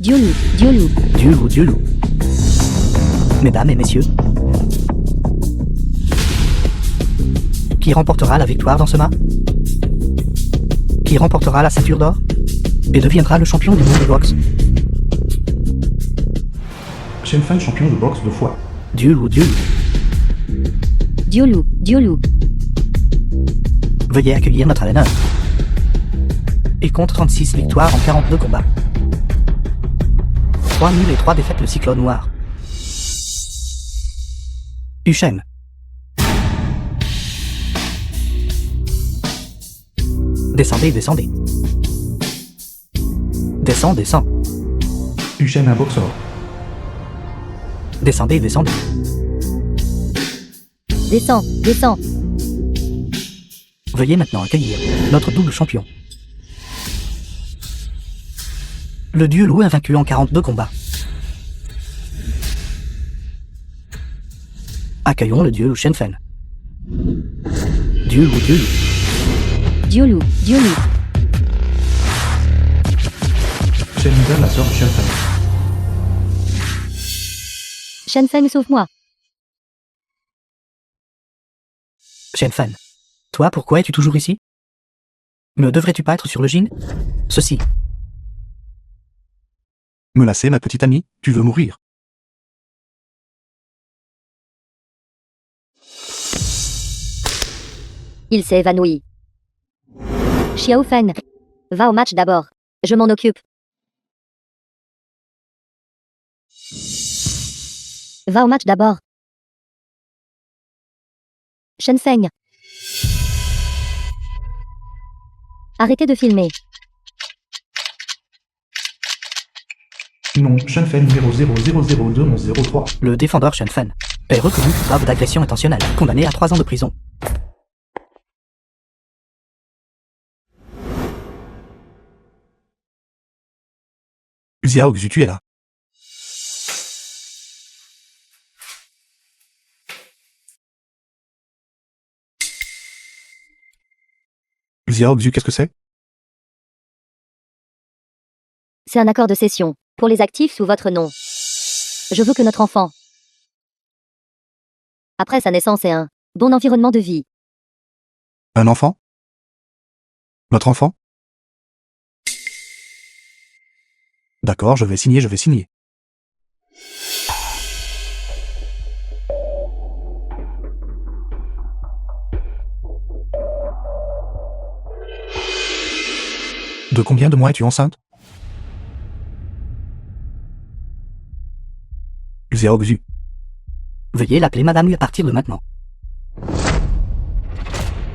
Dieu loup. Dieu loup. Mesdames et messieurs, qui remportera la victoire dans ce match? Qui remportera la ceinture d'or et deviendra le champion du monde de boxe? Chen Fan champion de boxe 2 fois. Dieu loup. Dieu loup. Veuillez accueillir notre entraîneur. Il compte 36 victoires en 42 combats. 3 nuls et 3 défaites, le cyclone noir. Huchen. Descendez. Descends. Huchen un boxeur. Descendez. Descends. Veuillez maintenant accueillir notre double champion. Le Dieu loup invaincu en 42 combats. Accueillons le Dieu loup Chen Fan. Dieu loup. Dieu loup. Chen Fan la sœur de Chen Fan. Shen Feng, sauve-moi. Chen Fan. Toi, pourquoi es-tu toujours ici? Ne devrais-tu pas être sur le Jin? Ceci. Me lasser, ma petite amie, tu veux mourir. Il s'est évanoui. Xiao Fan. Va au match d'abord. Je m'en occupe. Va au match d'abord. Shen Feng. Arrêtez de filmer. Non, Chen Fan numéro 0002103. Le défendeur Chen Fan est reconnu coupable d'agression intentionnelle, condamné à 3 ans de prison. Xiao Xu, tu es là. Xiao Xu, qu'est-ce que c'est? C'est un accord de cession, pour les actifs sous votre nom. Je veux que notre enfant, après sa naissance, ait un bon environnement de vie. Un enfant? Notre enfant? D'accord, je vais signer. De combien de mois es-tu enceinte? Xiao Xu. Veuillez l'appeler Madame Lui à partir de maintenant.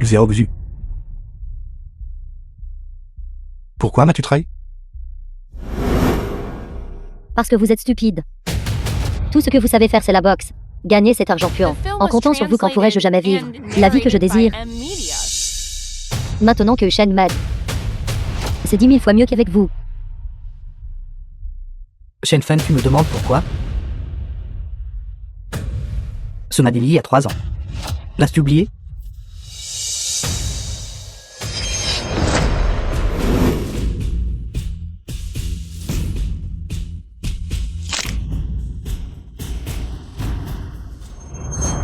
Xiao Xu. Pourquoi m'as-tu trahi? Parce que vous êtes stupide. Tout ce que vous savez faire, c'est la boxe. Gagner cet argent puant. En comptant sur vous, qu'en pourrais-je jamais vivre la vie que je désire? Maintenant que Shen m'aide, c'est 10 000 fois mieux qu'avec vous. Chen Fan, tu me demandes pourquoi? Ce m'a dit il y a 3 ans. L'as-tu oublié?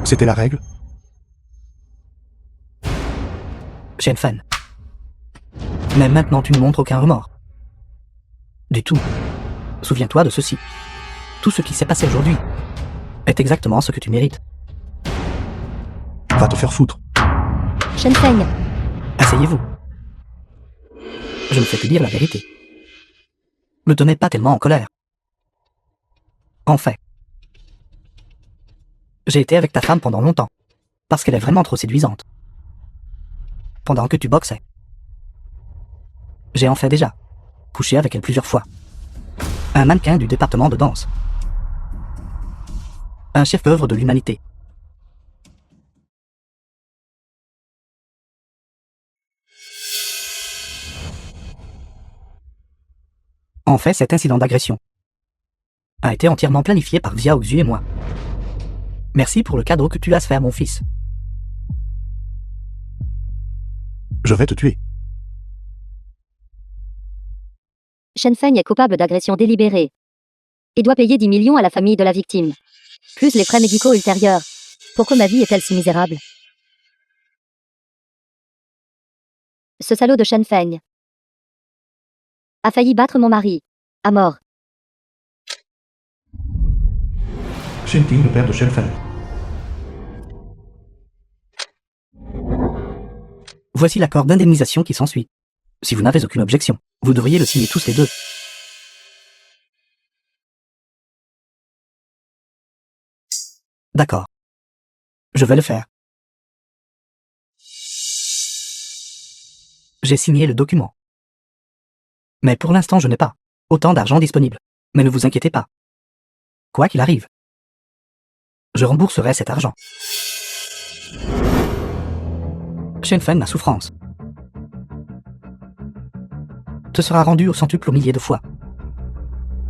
C'était la règle? Chen Fan. Mais maintenant tu ne montres aucun remords. Du tout. Souviens-toi de ceci. Tout ce qui s'est passé aujourd'hui est exactement ce que tu mérites. Va te faire foutre. Shen Feng. Asseyez-vous. Je ne fais que dire la vérité. Ne te mets pas tellement en colère. En fait, j'ai été avec ta femme pendant longtemps, parce qu'elle est vraiment trop séduisante. Pendant que tu boxais. J'ai en fait déjà couché avec elle plusieurs fois. Un mannequin du département de danse. Un chef-d'œuvre de l'humanité. En fait, cet incident d'agression a été entièrement planifié par Xiao Xu et moi. Merci pour le cadeau que tu as fait à mon fils. Je vais te tuer. Shen Feng est coupable d'agression délibérée et doit payer 10 millions à la famille de la victime, plus les frais médicaux ultérieurs. Pourquoi ma vie est-elle si misérable? Ce salaud de Shen Feng a failli battre mon mari à mort. Shen Ting, le père de Shen Fan. Voici l'accord d'indemnisation qui s'ensuit. Si vous n'avez aucune objection, vous devriez le signer tous les deux. D'accord. Je vais le faire. J'ai signé le document. Mais pour l'instant, je n'ai pas autant d'argent disponible. Mais ne vous inquiétez pas. Quoi qu'il arrive, je rembourserai cet argent. Shen Feng, ma souffrance te sera rendue au centuple aux milliers de fois.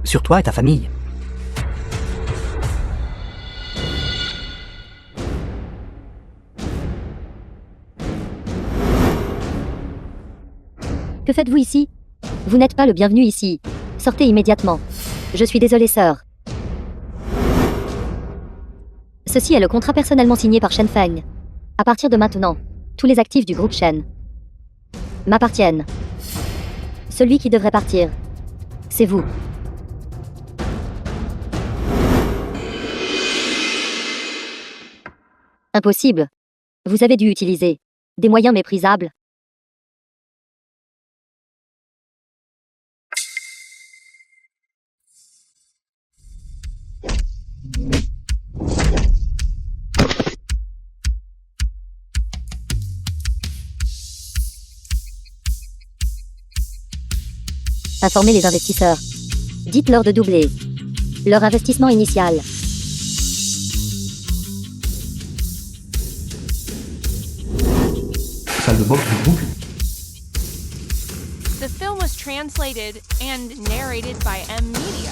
Sur toi et ta famille. Que faites-vous ici? Vous n'êtes pas le bienvenu ici. Sortez immédiatement. Je suis désolé, sœur. Ceci est le contrat personnellement signé par Shen Feng. À partir de maintenant, tous les actifs du groupe Shen m'appartiennent. Celui qui devrait partir, c'est vous. Impossible. Vous avez dû utiliser des moyens méprisables. Informez les investisseurs. Dites-leur de doubler leur investissement initial. Salle de boxe du groupe. The film was translated and narrated by M Media.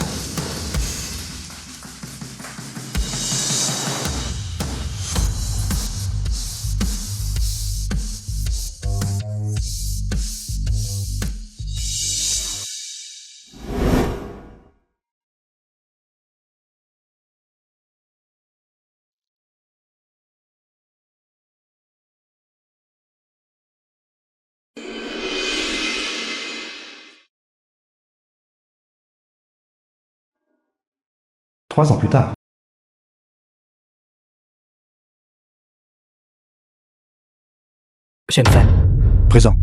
Trois ans plus tard. Shen Feng, Présent.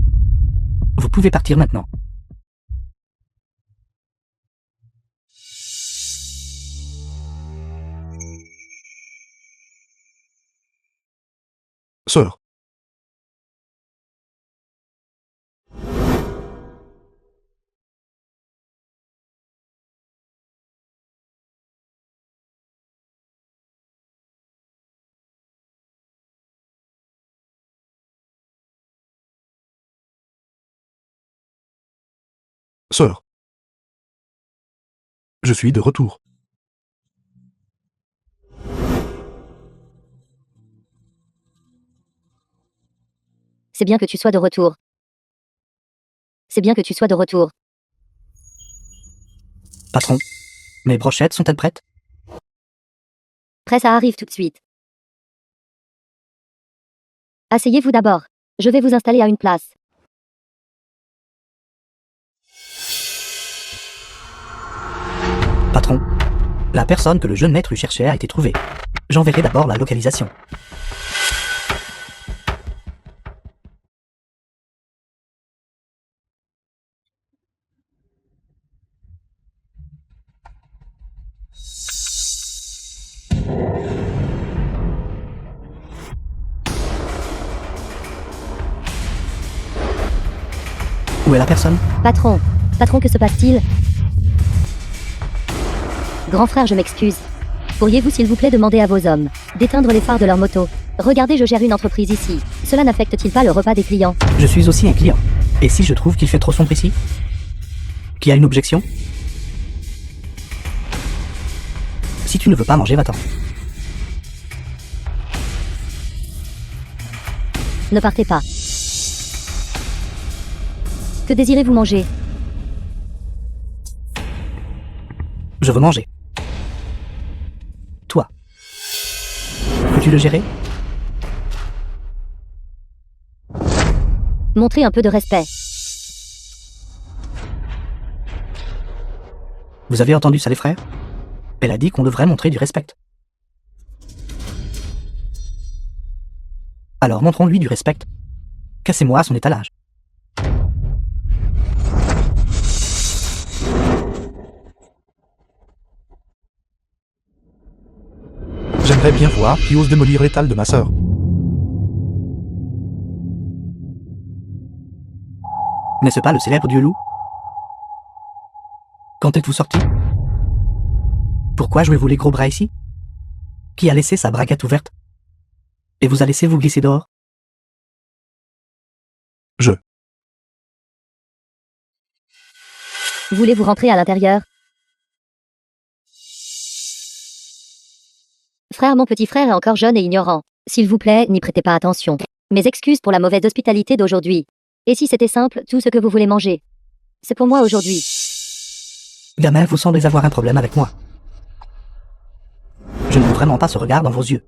vous pouvez partir maintenant. Sœur. Sœur. Je suis de retour. C'est bien que tu sois de retour. C'est bien que tu sois de retour. Patron, mes brochettes sont-elles prêtes? Prêt, ça arrive tout de suite. Asseyez-vous d'abord. Je vais vous installer à une place. Patron, la personne que le jeune maître cherchait a été trouvée. J'enverrai d'abord la localisation. Où est la personne? Patron. Patron, que se passe-t-il? Grand frère, je m'excuse. Pourriez-vous s'il vous plaît demander à vos hommes d'éteindre les phares de leur moto? Regardez, je gère une entreprise ici. Cela n'affecte-t-il pas le repas des clients? Je suis aussi un client. Et si je trouve qu'il fait trop sombre ici? Qui a une objection? Si tu ne veux pas manger, va-t'en. Ne partez pas. Que désirez-vous manger? Je veux manger. Toi. Peux-tu le gérer? Montrez un peu de respect. Vous avez entendu ça, les frères? Elle a dit qu'on devrait montrer du respect. Alors montrons-lui du respect. Cassez-moi son étalage. J'aimerais bien voir qui ose démolir l'étal de ma sœur. N'est-ce pas le célèbre dieu loup? Quand êtes-vous sorti? Pourquoi jouez-vous les gros bras ici? Qui a laissé sa braguette ouverte? Et vous a laissé vous glisser dehors? Je. Voulez-vous rentrer à l'intérieur? Frère, mon petit frère est encore jeune et ignorant. S'il vous plaît, n'y prêtez pas attention. Mes excuses pour la mauvaise hospitalité d'aujourd'hui. Et si c'était simple, tout ce que vous voulez manger? C'est pour moi aujourd'hui. Gamin, vous semblez avoir un problème avec moi. Je ne veux vraiment pas ce regard dans vos yeux.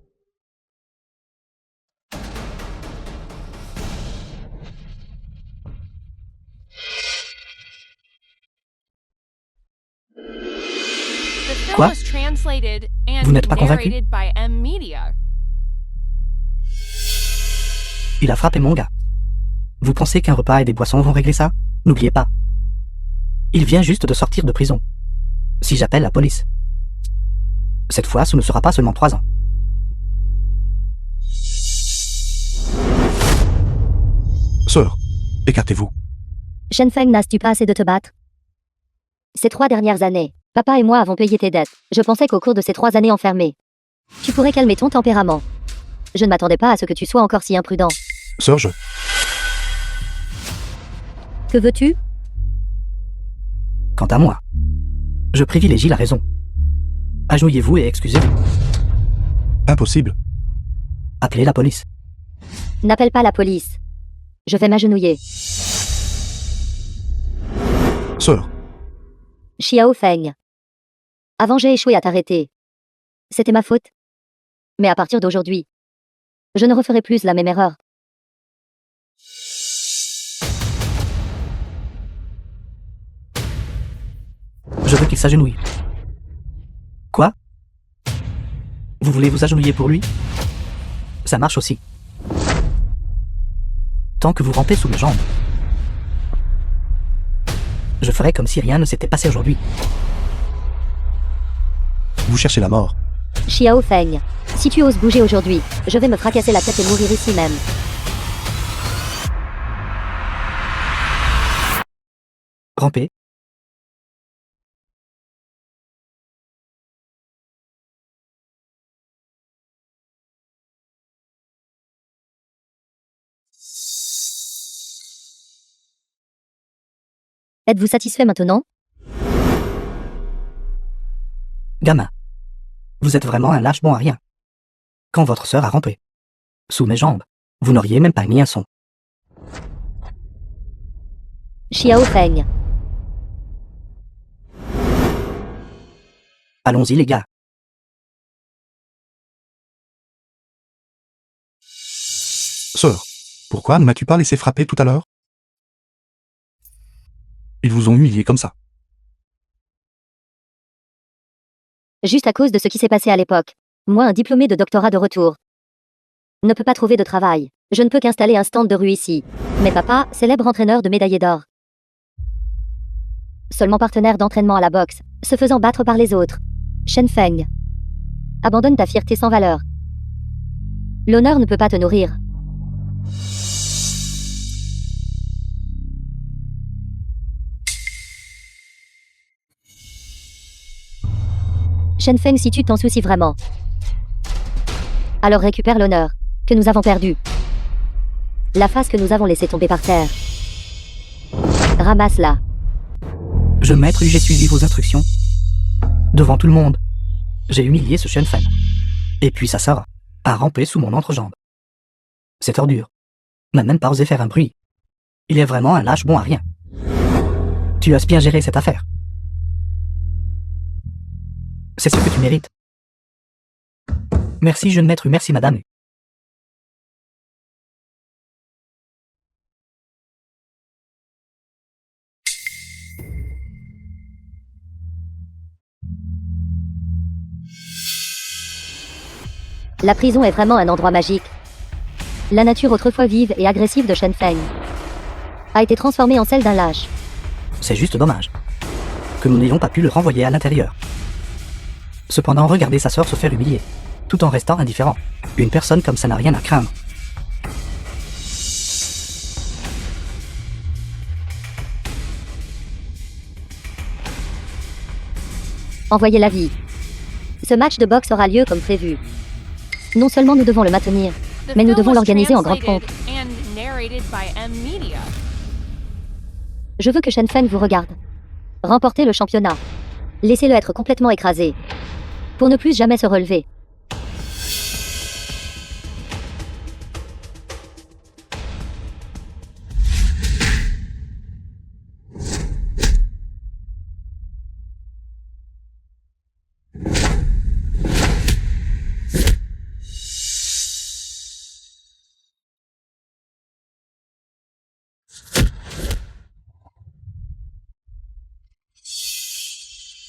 The film Quoi? was translated and Vous n'êtes pas convaincu? narrated by M Media. Il a frappé mon gars. Vous pensez qu'un repas et des boissons vont régler ça? N'oubliez pas. Il vient juste de sortir de prison. Si j'appelle la police. Cette fois, ce ne sera pas seulement 3 ans. Sœur, écartez-vous. Shenfeng, n'as-tu pas assez de te battre? Ces 3 dernières années, papa et moi avons payé tes dettes. Je pensais qu'au cours de ces 3 années enfermées, tu pourrais calmer ton tempérament. Je ne m'attendais pas à ce que tu sois encore si imprudent. Sœur, je. Que veux-tu? Quant à moi, je privilégie la raison. Agenouillez-vous et excusez-vous. Impossible. Appelez la police. N'appelle pas la police. Je vais m'agenouiller. Sœur, Xiao Feng. Avant j'ai échoué à t'arrêter. C'était ma faute. Mais à partir d'aujourd'hui, je ne referai plus la même erreur. Je veux qu'il s'agenouille. Quoi? Vous voulez vous agenouiller pour lui? Ça marche aussi. Tant que vous rampez sous mes jambes. Je ferai comme si rien ne s'était passé aujourd'hui. vous cherchez la mort. Xiao Feng. Si tu oses bouger aujourd'hui, je vais me fracasser la tête et mourir ici même. Ramper. Êtes-vous satisfait maintenant? Gamin. Vous êtes vraiment un lâche bon à rien. Quand votre sœur a rampé sous mes jambes, vous n'auriez même pas mis un son. Xiao Feng. Allons-y les gars. Sœur, pourquoi ne m'as-tu pas laissé frapper tout à l'heure? Ils vous ont humilié comme ça. Juste à cause de ce qui s'est passé à l'époque. Moi, un diplômé de doctorat de retour, ne peut pas trouver de travail. Je ne peux qu'installer un stand de rue ici. Mais papa, célèbre entraîneur de médaillé d'or, seulement partenaire d'entraînement à la boxe, se faisant battre par les autres. Shenfeng. Abandonne ta fierté sans valeur. L'honneur ne peut pas te nourrir. Shenfeng, si tu t'en soucies vraiment, alors récupère l'honneur que nous avons perdu. La face que nous avons laissée tomber par terre. Ramasse-la. Je, maître, j'ai suivi vos instructions. Devant tout le monde, j'ai humilié ce Shenfeng. Et puis sa sœur a rampé sous mon entrejambe. Cette ordure n'a même pas osé faire un bruit. Il est vraiment un lâche bon à rien. Tu as bien géré cette affaire. C'est ce que tu mérites. Merci jeune maître, merci madame. La prison est vraiment un endroit magique. La nature autrefois vive et agressive de Shen Feng a été transformée en celle d'un lâche. C'est juste dommage que nous n'ayons pas pu le renvoyer à l'intérieur. Cependant, regardez sa sœur se faire humilier, tout en restant indifférent. Une personne comme ça n'a rien à craindre. Envoyez la vie. Ce match de boxe aura lieu comme prévu. Non seulement nous devons le maintenir, The mais nous film devons was l'organiser en grande translated pompe. and narrated by M Media. Je veux que Shen Feng vous regarde. Remportez le championnat. Laissez-le être complètement écrasé. Pour ne plus jamais se relever.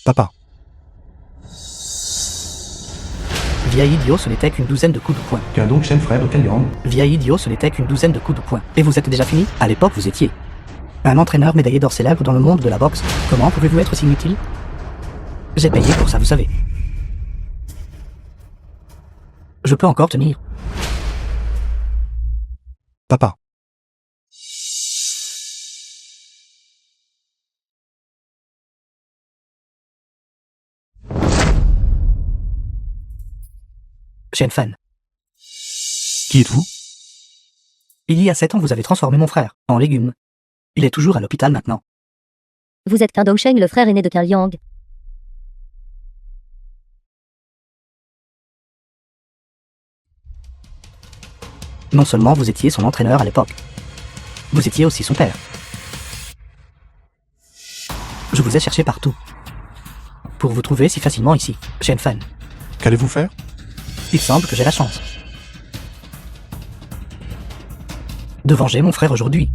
Papa, Vieil idiot, ce n'était qu'une douzaine de coups de poing. tu as donc Shen frère de Kenliang. Vieil idiot, ce n'était qu'une douzaine de coups de poing. Et vous êtes déjà fini? À l'époque, vous étiez un entraîneur médaillé d'or célèbre dans le monde de la boxe. Comment pouvez-vous être si inutile? J'ai payé pour ça, vous savez. Je peux encore tenir. Papa, Shen Feng, qui êtes-vous? il y a 7 ans, vous avez transformé mon frère en légume. Il est toujours à l'hôpital maintenant. Vous êtes Qin Dongsheng, le frère aîné de Qin Liang. Non seulement vous étiez son entraîneur à l'époque, vous étiez aussi son père. Je vous ai cherché partout pour vous trouver si facilement ici, Shen Feng. Qu'allez-vous faire? Il semble que j'ai la chance de venger mon frère aujourd'hui.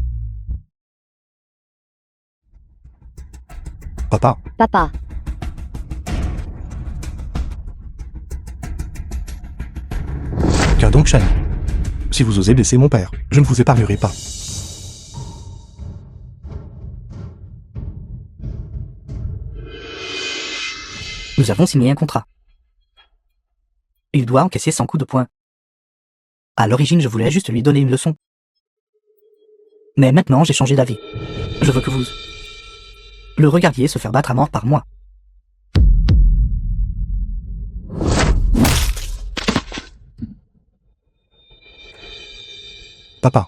Papa, Papa, qu'un donc Shen. Si vous osez blesser mon père, je ne vous épargnerai pas. Nous avons signé un contrat. Il doit encaisser 100 coups de poing. À l'origine, je voulais juste lui donner une leçon. Mais maintenant, j'ai changé d'avis. Je veux que vous le regardiez se faire battre à mort par moi. Papa,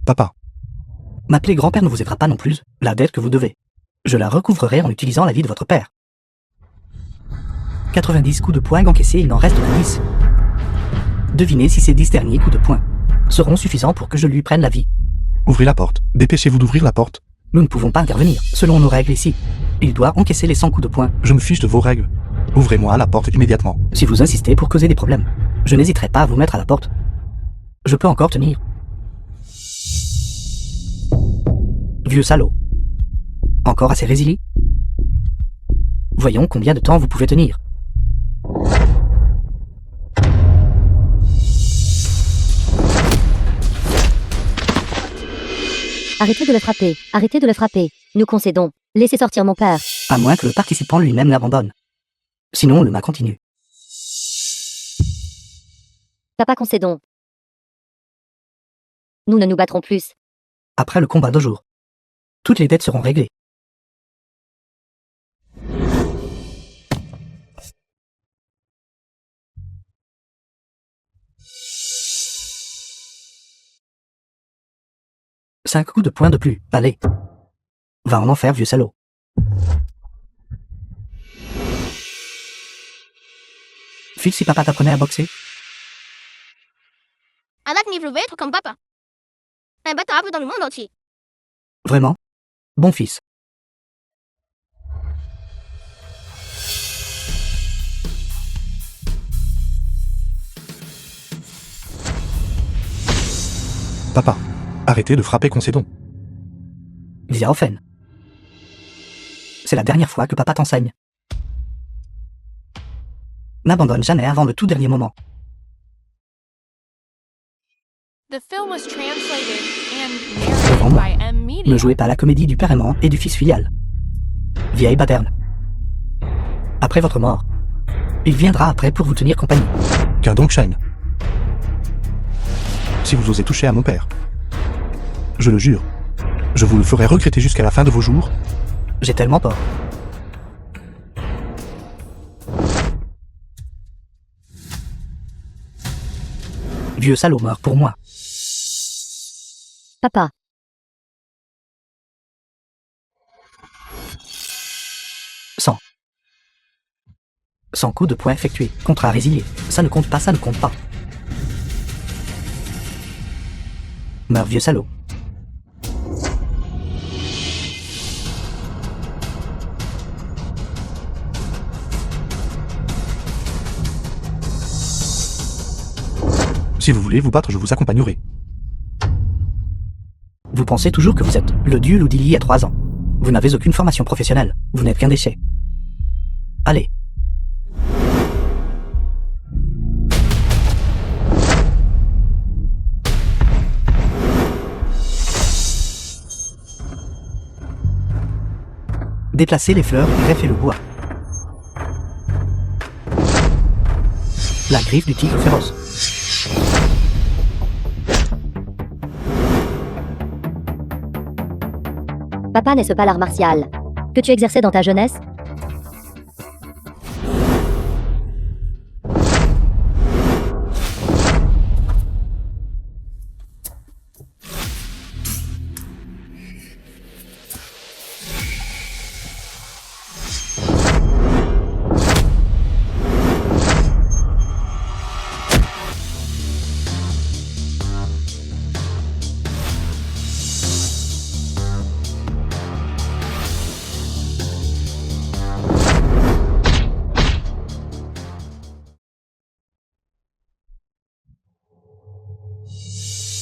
papa, M'appeler grand-père ne vous aidera pas non plus. La dette que vous devez, je la recouvrerai en utilisant la vie de votre père. 90 coups de poing encaissés, il n'en reste que 10. Devinez si ces 10 derniers coups de poing seront suffisants pour que je lui prenne la vie. ouvrez la porte. Dépêchez-vous d'ouvrir la porte. Nous ne pouvons pas intervenir, selon nos règles ici. Il doit encaisser les 100 coups de poing. Je me fiche de vos règles. Ouvrez-moi la porte immédiatement. Si vous insistez pour causer des problèmes, je n'hésiterai pas à vous mettre à la porte. Je peux encore tenir. Vieux salaud. Encore assez résilié? Voyons combien de temps vous pouvez tenir. arrêtez de le frapper, arrêtez de le frapper. Nous concédons. Laissez sortir mon père. À moins que le participant lui-même l'abandonne. Sinon, le match continue. Papa, concédons. Nous ne nous battrons plus. Après le combat d'aujourd'hui, toutes les dettes seront réglées. Cinq coups de poing de plus, allez. Va en enfer, vieux salaud. File si papa t'apprenait à boxer. avec niveau être comme papa. Imbattable dans le monde entier. Vraiment? Bon fils. Papa, arrêtez de frapper Concédon. Viaofen. C'est la dernière fois que papa t'enseigne. N'abandonne jamais avant le tout dernier moment. The film was translated and Devant narrated moi. by M Media. Ne jouez pas la comédie du père aimant et du fils filial. Vieille paterne. Après votre mort, il viendra après pour vous tenir compagnie. Car Dongshan, si vous osez toucher à mon père, je le jure, je vous le ferai regretter jusqu'à la fin de vos jours. J'ai tellement peur. Vieux salaud meurt pour moi. Papa. Sans coup de poing effectué, contrat résilié. Ça ne compte pas, ça ne compte pas. Meurs, vieux salaud. Si vous voulez vous battre, je vous accompagnerai. Vous pensez toujours que vous êtes le dieu Lou d'il y a 3 ans. Vous n'avez aucune formation professionnelle. Vous n'êtes qu'un déchet. Allez. Déplacez les fleurs, greffez le bois. La griffe du tigre féroce. Papa, n'est-ce pas l'art martial que tu exerçais dans ta jeunesse?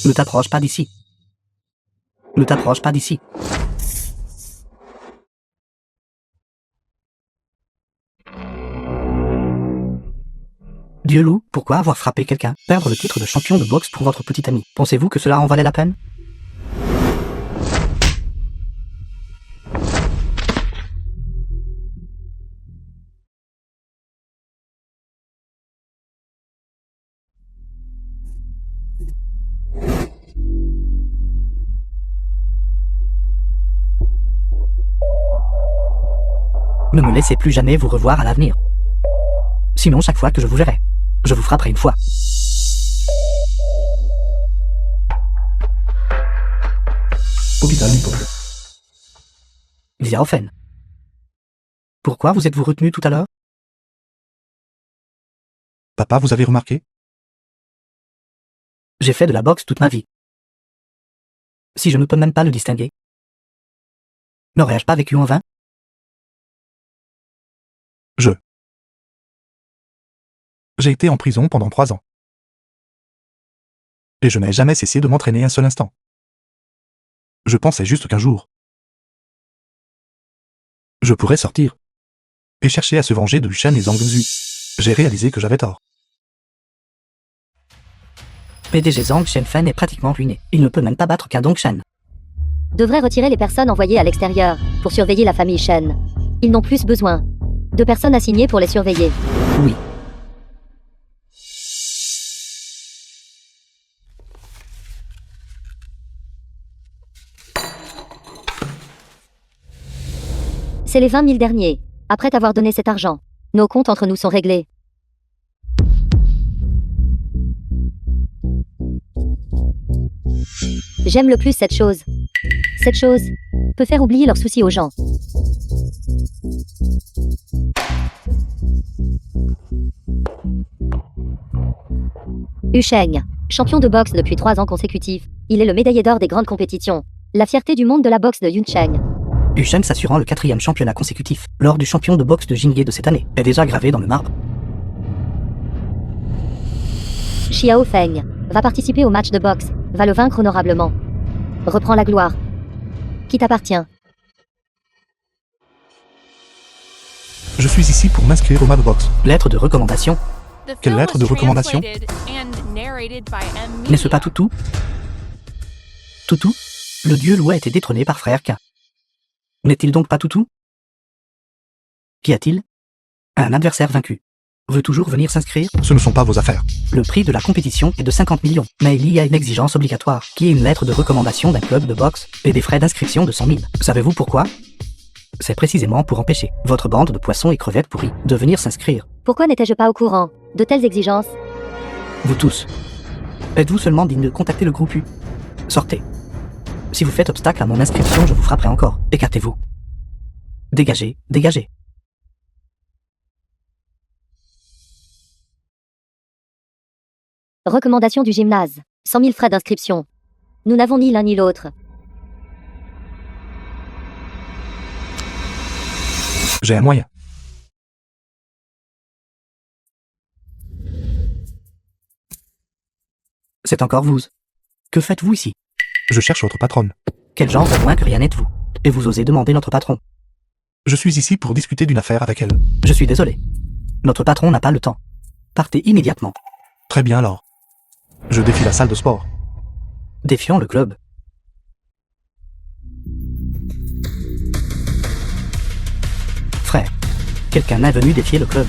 Ne t'approche pas d'ici. Ne t'approche pas d'ici. Dieu loup, pourquoi avoir frappé quelqu'un? Perdre le titre de champion de boxe pour votre petit ami. Pensez-vous que cela en valait la peine? Ne me laissez plus jamais vous revoir à l'avenir. Sinon, chaque fois que je vous verrai, je vous frapperai une fois. Hôpital du peuple. Viaofen. Pourquoi vous êtes-vous retenu tout à l'heure? Papa, vous avez remarqué? J'ai fait de la boxe toute ma vie. Si je ne peux même pas le distinguer, n'aurais-je pas vécu en vain? J'ai été en prison pendant 3 ans. Et je n'ai jamais cessé de m'entraîner un seul instant. Je pensais juste qu'un jour, je pourrais sortir et chercher à se venger de Lushan et Zhang Zu. J'ai réalisé que j'avais tort. PDG Zhang Shenfen est pratiquement ruiné. Il ne peut même pas battre qu'un Dongshan. Devrait retirer les personnes envoyées à l'extérieur pour surveiller la famille Shen. Ils n'ont plus besoin de personnes assignées pour les surveiller. Oui. C'est les 20 000 derniers. Après t'avoir donné cet argent, nos comptes entre nous sont réglés. J'aime le plus cette chose. Cette chose peut faire oublier leurs soucis aux gens. Yusheng. Champion de boxe depuis 3 ans consécutifs, il est le médaillé d'or des grandes compétitions. La fierté du monde de la boxe de Yuncheng. Yushen s'assurant le 4e championnat consécutif, lors du champion de boxe de Jingye de cette année, est déjà gravé dans le marbre. Xiao Feng va participer au match de boxe, va le vaincre honorablement. Reprends la gloire. Qui t'appartient? Je suis ici pour m'inscrire au Madbox. Lettre de recommandation. The Quelle film lettre was de recommandation? translated and narrated by M. N'est-ce pas Media. Toutou? Toutou? Le dieu loup a été détrôné par Frère K. N'est-il donc pas Toutou? Qu'y a-t-il? Un adversaire vaincu. Veut toujours venir s'inscrire? Ce ne sont pas vos affaires. Le prix de la compétition est de 50 millions, mais il y a une exigence obligatoire, qui est une lettre de recommandation d'un club de boxe, et des frais d'inscription de 100 000. Savez-vous pourquoi? C'est précisément pour empêcher votre bande de poissons et crevettes pourris de venir s'inscrire. Pourquoi n'étais-je pas au courant de telles exigences? Vous tous. Êtes-vous seulement digne de contacter le groupe U? Sortez. Si vous faites obstacle à mon inscription, je vous frapperai encore. Écartez-vous. Dégagez, dégagez. Recommandation du gymnase. 100 000 frais d'inscription. Nous n'avons ni l'un ni l'autre. J'ai un moyen. C'est encore vous. Que faites-vous ici? Je cherche votre patronne. Quel genre de moins que rien êtes-vous? Et vous osez demander notre patron? Je suis ici pour discuter d'une affaire avec elle. Je suis désolé. Notre patron n'a pas le temps. Partez immédiatement. Très bien alors. Je défie la salle de sport. Défions le club. Frère, quelqu'un est venu défier le club.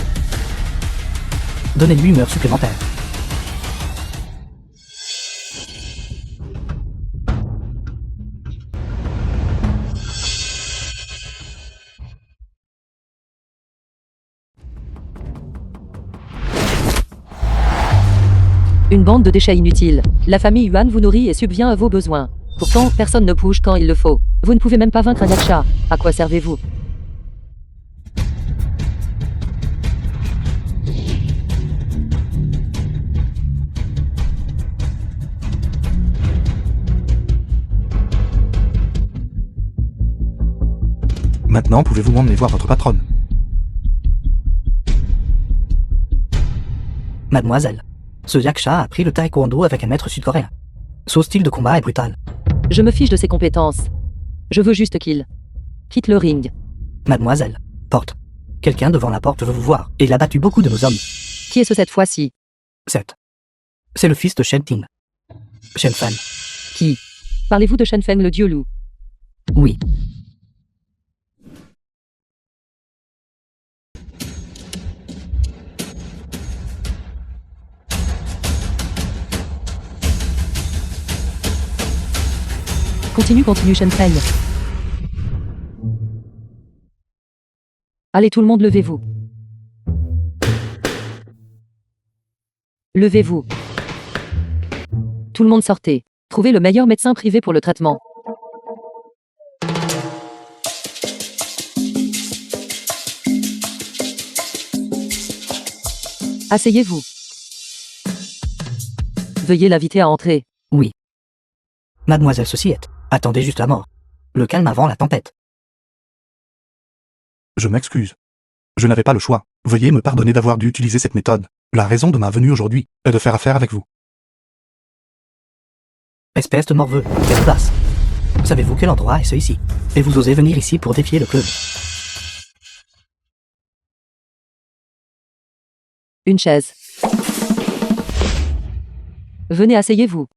Donnez-lui une heure supplémentaire. Une bande de déchets inutiles. La famille Yuan vous nourrit et subvient à vos besoins. Pourtant, personne ne bouge quand il le faut. Vous ne pouvez même pas vaincre un yaksha. À quoi servez-vous? Maintenant, pouvez-vous m'emmener voir votre patronne? Mademoiselle, ce yaksha a appris le taekwondo avec un maître sud-coréen. Son style de combat est brutal. Je me fiche de ses compétences. Je veux juste qu'il quitte le ring. Mademoiselle, porte. Quelqu'un devant la porte veut vous voir, et il a battu beaucoup de nos hommes. Qui est-ce cette fois-ci? 7. C'est le fils de Shen Ting. Shen Fan. Qui? Parlez-vous de Shenfeng le dieu loup? Oui. Continue Shenfeng. Allez tout le monde, levez-vous. Levez-vous. Tout le monde sortez. Trouvez le meilleur médecin privé pour le traitement. Asseyez-vous. Veuillez l'inviter à entrer. Oui. Mademoiselle Societte, attendez juste la mort. Le calme avant la tempête. Je m'excuse. Je n'avais pas le choix. Veuillez me pardonner d'avoir dû utiliser cette méthode. La raison de ma venue aujourd'hui est de faire affaire avec vous. Espèce de morveux, quelle audace. Savez-vous quel endroit est ce ici? Et vous osez venir ici pour défier le club? Une chaise. Venez, asseyez-vous.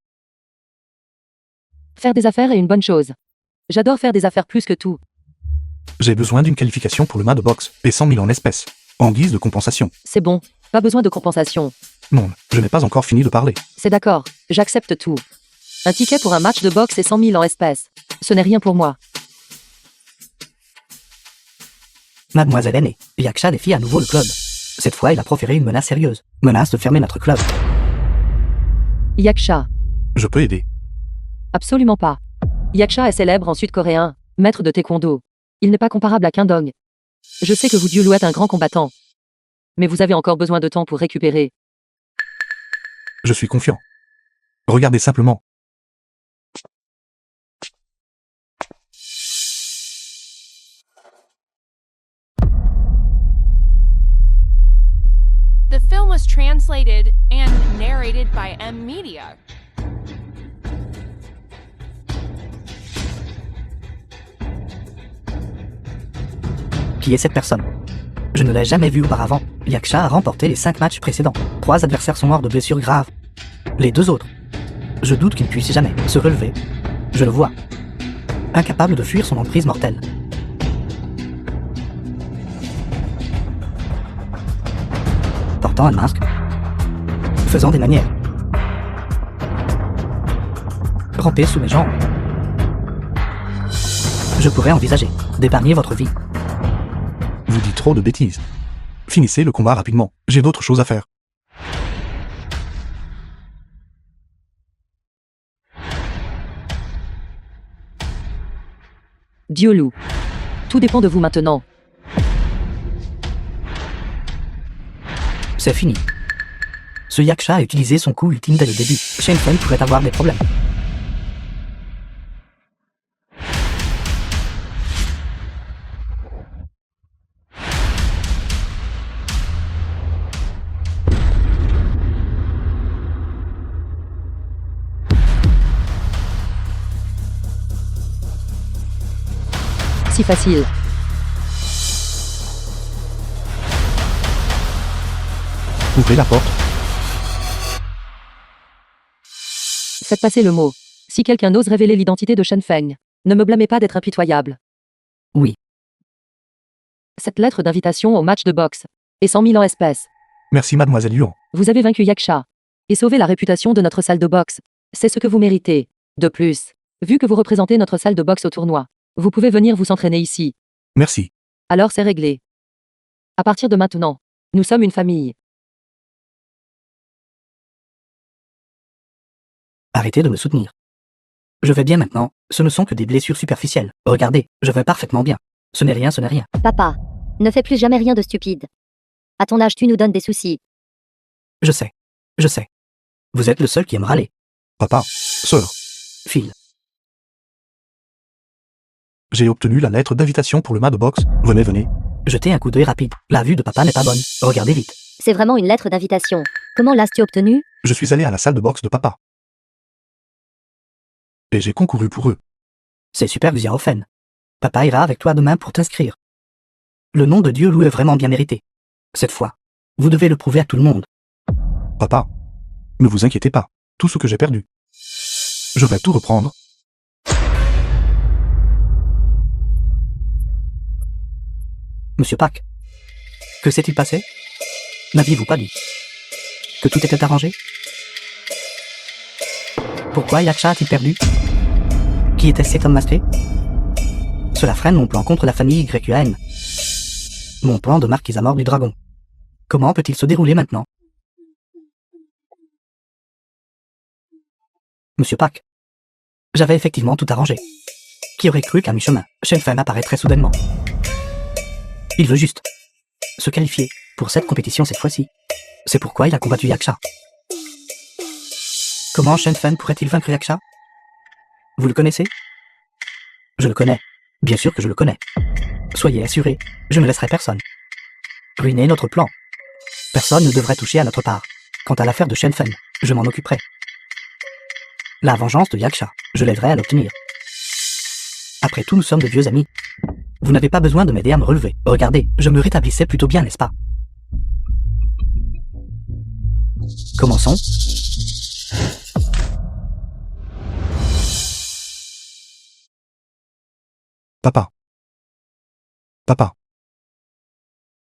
Faire des affaires est une bonne chose. J'adore faire des affaires plus que tout. J'ai besoin d'une qualification pour le mat de boxe et 100 000 en espèces, en guise de compensation. C'est bon, pas besoin de compensation. Non, je n'ai pas encore fini de parler. C'est d'accord, j'accepte tout. Un ticket pour un match de boxe et 100 000 en espèces. Ce n'est rien pour moi. Mademoiselle aînée, Yaksha défie à nouveau le club. Cette fois, il a proféré une menace sérieuse. Menace de fermer notre club. Yaksha. Je peux aider. Absolument pas. Yaksha est célèbre en sud-coréen, maître de taekwondo. Il n'est pas comparable à Kindong. Je sais que vous Dieu êtes un grand combattant. Mais vous avez encore besoin de temps pour récupérer. Je suis confiant. Regardez simplement. The film was translated and narrated by M Media. Qui est cette personne? Je ne l'ai jamais vue auparavant. Yaksha a remporté les 5 matchs précédents. 3 adversaires sont morts de blessures graves. Les 2 autres, je doute qu'il puisse jamais se relever. Je le vois. Incapable de fuir son emprise mortelle. Portant un masque. Faisant des manières. Ramper sous mes jambes. Je pourrais envisager d'épargner votre vie. Vous dites trop de bêtises. Finissez le combat rapidement. J'ai d'autres choses à faire. Diolou. Tout dépend de vous maintenant. C'est fini. Ce Yaksha a utilisé son coup ultime dès le début. Shenfen pourrait avoir des problèmes. Si facile. Ouvrez la porte. Faites passer le mot. Si quelqu'un ose révéler l'identité de Shen Feng, ne me blâmez pas d'être impitoyable. Oui. Cette lettre d'invitation au match de boxe est 100 000 en espèces. Merci mademoiselle Yuan. Vous avez vaincu Yaksha et sauvé la réputation de notre salle de boxe. C'est ce que vous méritez. De plus, vu que vous représentez notre salle de boxe au tournoi, vous pouvez venir vous entraîner ici. Merci. Alors c'est réglé. À partir de maintenant, nous sommes une famille. Arrêtez de me soutenir. Je vais bien maintenant, ce ne sont que des blessures superficielles. Regardez, je vais parfaitement bien. Ce n'est rien, ce n'est rien. Papa, ne fais plus jamais rien de stupide. À ton âge, tu nous donnes des soucis. Je sais. Je sais. Vous êtes le seul qui aime râler. Papa, sœur, Phil. j'ai obtenu la lettre d'invitation pour le match de boxe. Venez, venez. Jetez un coup d'œil rapide. La vue de papa n'est pas bonne. Regardez vite. C'est vraiment une lettre d'invitation. Comment l'as-tu obtenue? Je suis allé à la salle de boxe de papa. Et j'ai concouru pour eux. C'est super Xiaofen. Papa ira avec toi demain pour t'inscrire. Le nom de Dieu Lou est vraiment bien mérité. Cette fois, vous devez le prouver à tout le monde. Papa, ne vous inquiétez pas. Tout ce que j'ai perdu, je vais tout reprendre. Monsieur Pak, que s'est-il passé? N'aviez-vous pas dit que tout était arrangé? Pourquoi Yaksha a-t-il perdu? Qui était cet homme masqué? Cela freine mon plan contre la famille YUAN. Mon plan de marquise à mort du dragon. Comment peut-il se dérouler maintenant? Monsieur Pak, j'avais effectivement tout arrangé. Qui aurait cru qu'à mi-chemin, Shenfen apparaîtrait soudainement? Il veut juste se qualifier pour cette compétition cette fois-ci. C'est pourquoi il a combattu Yaksha. Comment Shenfen pourrait-il vaincre Yaksha? Vous le connaissez? Je le connais. Bien sûr que je le connais. Soyez assurés, je ne laisserai personne ruiner notre plan. Personne ne devrait toucher à notre part. Quant à l'affaire de Shenfen, je m'en occuperai. La vengeance de Yaksha, je l'aiderai à l'obtenir. Après tout, nous sommes de vieux amis. Vous n'avez pas besoin de m'aider à me relever. Regardez, je me rétablissais plutôt bien, n'est-ce pas? Commençons. Papa. Papa.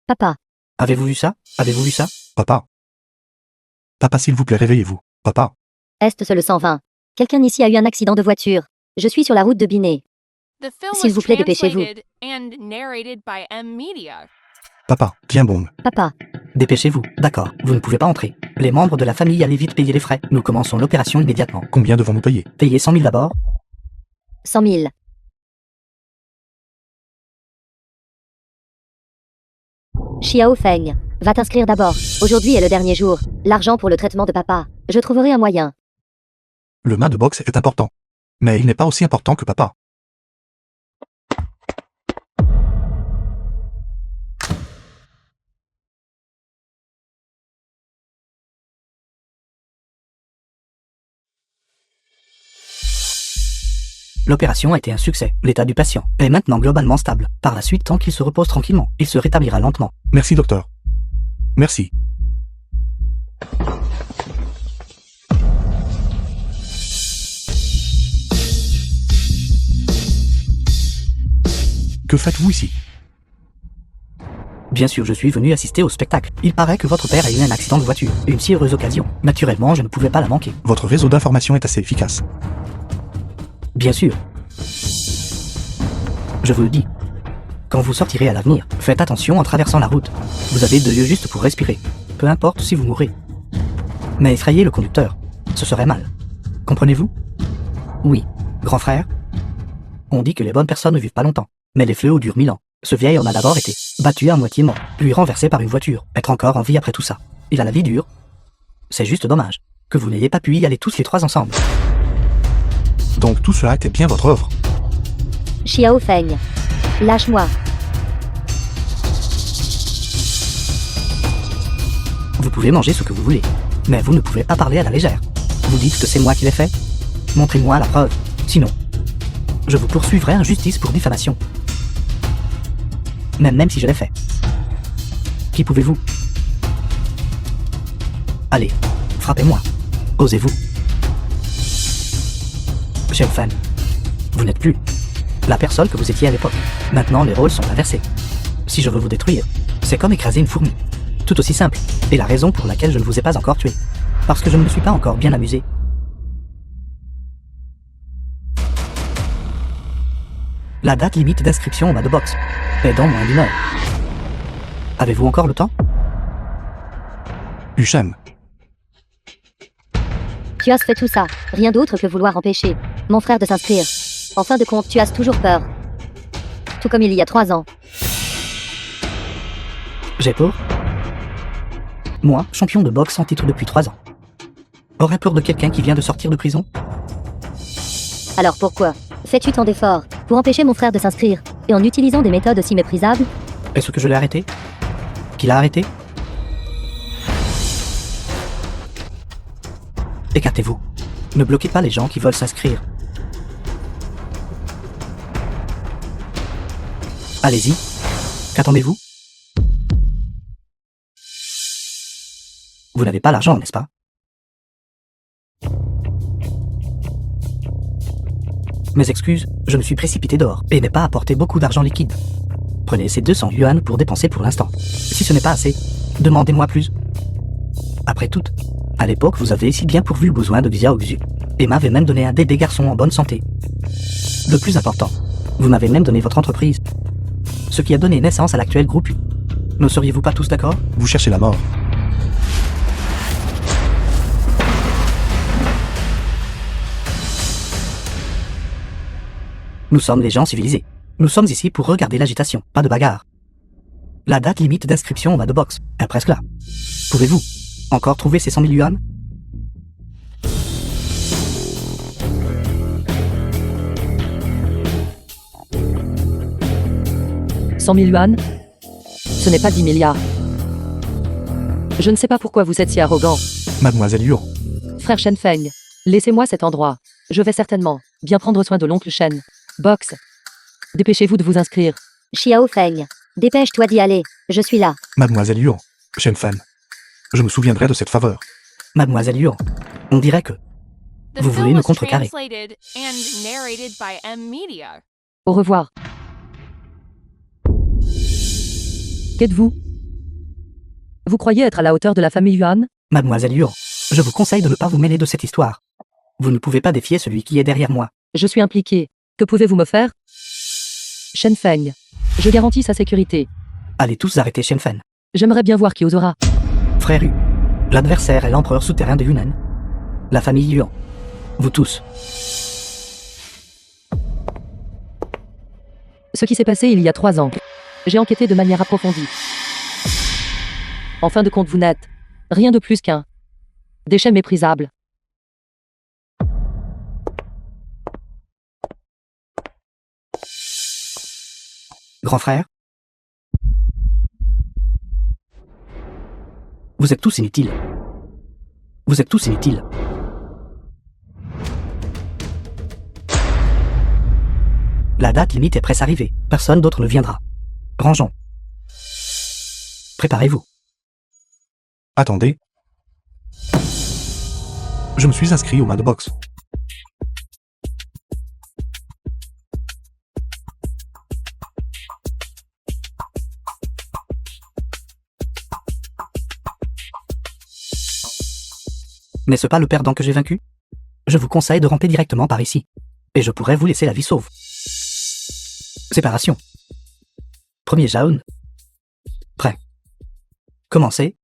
Papa, Avez-vous vu ça? Avez-vous vu ça? Papa. Papa, s'il vous plaît, réveillez-vous. Papa. Est-ce le 120? Quelqu'un ici a eu un accident de voiture. Je suis sur la route de Binet. The film S'il was vous plaît, dépêchez-vous. translated and narrated by M Media. Papa, tiens bon. Papa, Dépêchez-vous. D'accord, vous ne pouvez pas entrer. Les membres de la famille allez vite payer les frais. Nous commençons l'opération immédiatement. Combien devons-nous payer? Payez 100 000 d'abord. 100 000. Xiao Feng, va t'inscrire d'abord. Aujourd'hui est le dernier jour. L'argent pour le traitement de papa. Je trouverai un moyen. Le mât de boxe est important. Mais il n'est pas aussi important que papa. L'opération a été un succès. L'état du patient est maintenant globalement stable. Par la suite, tant qu'il se repose tranquillement, il se rétablira lentement. Merci docteur. Merci. Que faites-vous ici? Bien sûr, je suis venu assister au spectacle. Il paraît que votre père a eu un accident de voiture. Une si heureuse occasion. Naturellement, je ne pouvais pas la manquer. Votre réseau d'information est assez efficace. Bien sûr. Je vous le dis. Quand vous sortirez à l'avenir, faites attention en traversant la route. Vous avez 2 lieux juste pour respirer. Peu importe si vous mourrez. Mais effrayez le conducteur. Ce serait mal. Comprenez-vous? Oui. Grand frère? On dit que les bonnes personnes ne vivent pas longtemps. Mais les fléaux durent 1000 ans. Ce vieil homme a d'abord été battu à moitié mort, puis renversé par une voiture. Être encore en vie après tout ça. Il a la vie dure. C'est juste dommage que vous n'ayez pas pu y aller tous les 3 ensemble. Donc tout cela était bien votre œuvre. Xiao Feng. Lâche-moi. Vous pouvez manger ce que vous voulez, mais vous ne pouvez pas parler à la légère. Vous dites que c'est moi qui l'ai fait? Montrez-moi la preuve. Sinon, je vous poursuivrai en justice pour diffamation. Même si je l'ai fait. Qui pouvez-vous? Allez, frappez-moi. Osez-vous. Shenfeng, vous n'êtes plus la personne que vous étiez à l'époque. Maintenant, les rôles sont inversés. Si je veux vous détruire, c'est comme écraser une fourmi. Tout aussi simple, et la raison pour laquelle je ne vous ai pas encore tué. Parce que je ne me suis pas encore bien amusé. La date limite d'inscription au mât de boxe est dans moins d'1 heure. Avez-vous encore le temps? Ushen, Tu as fait tout ça, rien d'autre que vouloir empêcher mon frère de s'inscrire. En fin de compte, tu as toujours peur. Tout comme il y a 3 ans. J'ai peur? Moi, champion de boxe sans titre depuis 3 ans. Aurais peur de quelqu'un qui vient de sortir de prison? Alors pourquoi fais-tu tant d'efforts pour empêcher mon frère de s'inscrire, et en utilisant des méthodes aussi méprisables? Est-ce que je l'ai arrêté? Qui l'a arrêté? Écartez-vous. Ne bloquez pas les gens qui veulent s'inscrire. Allez-y. Qu'attendez-vous? Vous n'avez pas l'argent, n'est-ce pas? Mes excuses, je me suis précipité dehors et n'ai pas apporté beaucoup d'argent liquide. Prenez ces 200 yuan pour dépenser pour l'instant. Si ce n'est pas assez, demandez-moi plus. Après tout, à l'époque, vous avez si bien pourvu le besoin de Xiao Xu et m'avez même donné un des garçons en bonne santé. Le plus important, vous m'avez même donné votre entreprise. Ce qui a donné naissance à l'actuel groupe. Ne seriez-vous pas tous d'accord? vous cherchez la mort. Nous sommes des gens civilisés. Nous sommes ici pour regarder l'agitation, pas de bagarre. La date limite d'inscription au mât de boxe est presque là. Pouvez-vous encore trouver ces 100 000 yuan? « 100 000 yuan? Ce n'est pas 10 milliards. Je ne sais pas pourquoi vous êtes si arrogant. Mademoiselle Yuan, Frère Shenfeng, laissez-moi cet endroit. Je vais certainement bien prendre soin de l'oncle Shen. Box. Dépêchez-vous de vous inscrire. Xiao Feng. Dépêche-toi d'y aller. Je suis là. Mademoiselle Yuan, Shenfen. Je me souviendrai de cette faveur. Mademoiselle Yuan, on dirait que The Vous film voulez nous was contrecarrer. translated and narrated by M Media. Au revoir. Qu'êtes-vous? Vous croyez être à la hauteur de la famille Yuan? Mademoiselle Yuan, je vous conseille de ne pas vous mêler de cette histoire. Vous ne pouvez pas défier celui qui est derrière moi. Je suis impliqué. Que pouvez-vous me faire? Shenfeng. Je garantis sa sécurité. Allez tous arrêter Shenfen. J'aimerais bien voir qui osera. Frère Yu, l'adversaire est l'empereur souterrain de Yunnan. La famille Yuan. Vous tous. Ce qui s'est passé il y a 3 ans. J'ai enquêté de manière approfondie. En fin de compte, vous n'êtes rien de plus qu'un déchet méprisable. Grand frère? Vous êtes tous inutiles. Vous êtes tous inutiles. La date limite est presque arrivée. Personne d'autre ne viendra. Rangeons. Préparez-vous. Attendez. Je me suis inscrit au match de boxe. N'est-ce pas le perdant que j'ai vaincu? Je vous conseille de ramper directement par ici. Et je pourrais vous laisser la vie sauve. Séparation. Premier jaune. Prêt. Commencez.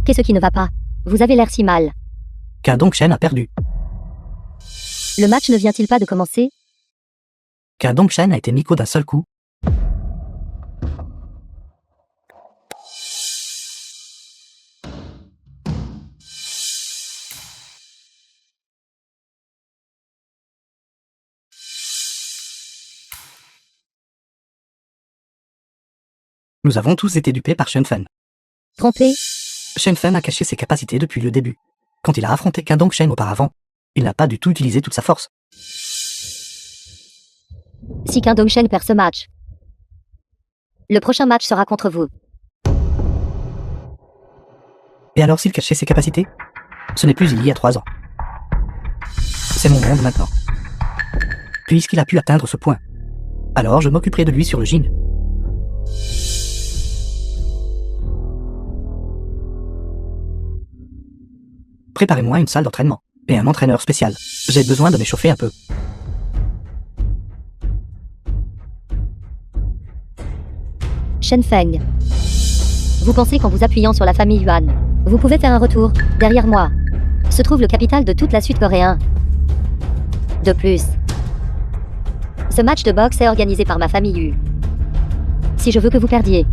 Qu'est-ce qui ne va pas? Vous avez l'air si mal. Car donc Shen a perdu. Le match ne vient-il pas de commencer? Car donc Shen a été Miko d'un seul coup. Nous avons tous été dupés par Shenfen. Trompé? Shenfen a caché ses capacités depuis le début. Quand il a affronté Kadong Shen auparavant, il n'a pas du tout utilisé toute sa force. Si Kadong Shen perd ce match, le prochain match sera contre vous. Et alors s'il cachait ses capacités? Ce n'est plus il y a 3 ans. C'est mon monde maintenant. Puisqu'il a pu atteindre ce point, alors je m'occuperai de lui sur le Jin. Préparez-moi une salle d'entraînement et un entraîneur spécial. J'ai besoin de m'échauffer un peu. Shenfeng. Vous pensez qu'en vous appuyant sur la famille Yuan, vous pouvez faire un retour? Derrière moi se trouve le capital de toute la Sud-Coréen. De plus, ce match de boxe est organisé par ma famille Yu. Si je veux que vous perdiez,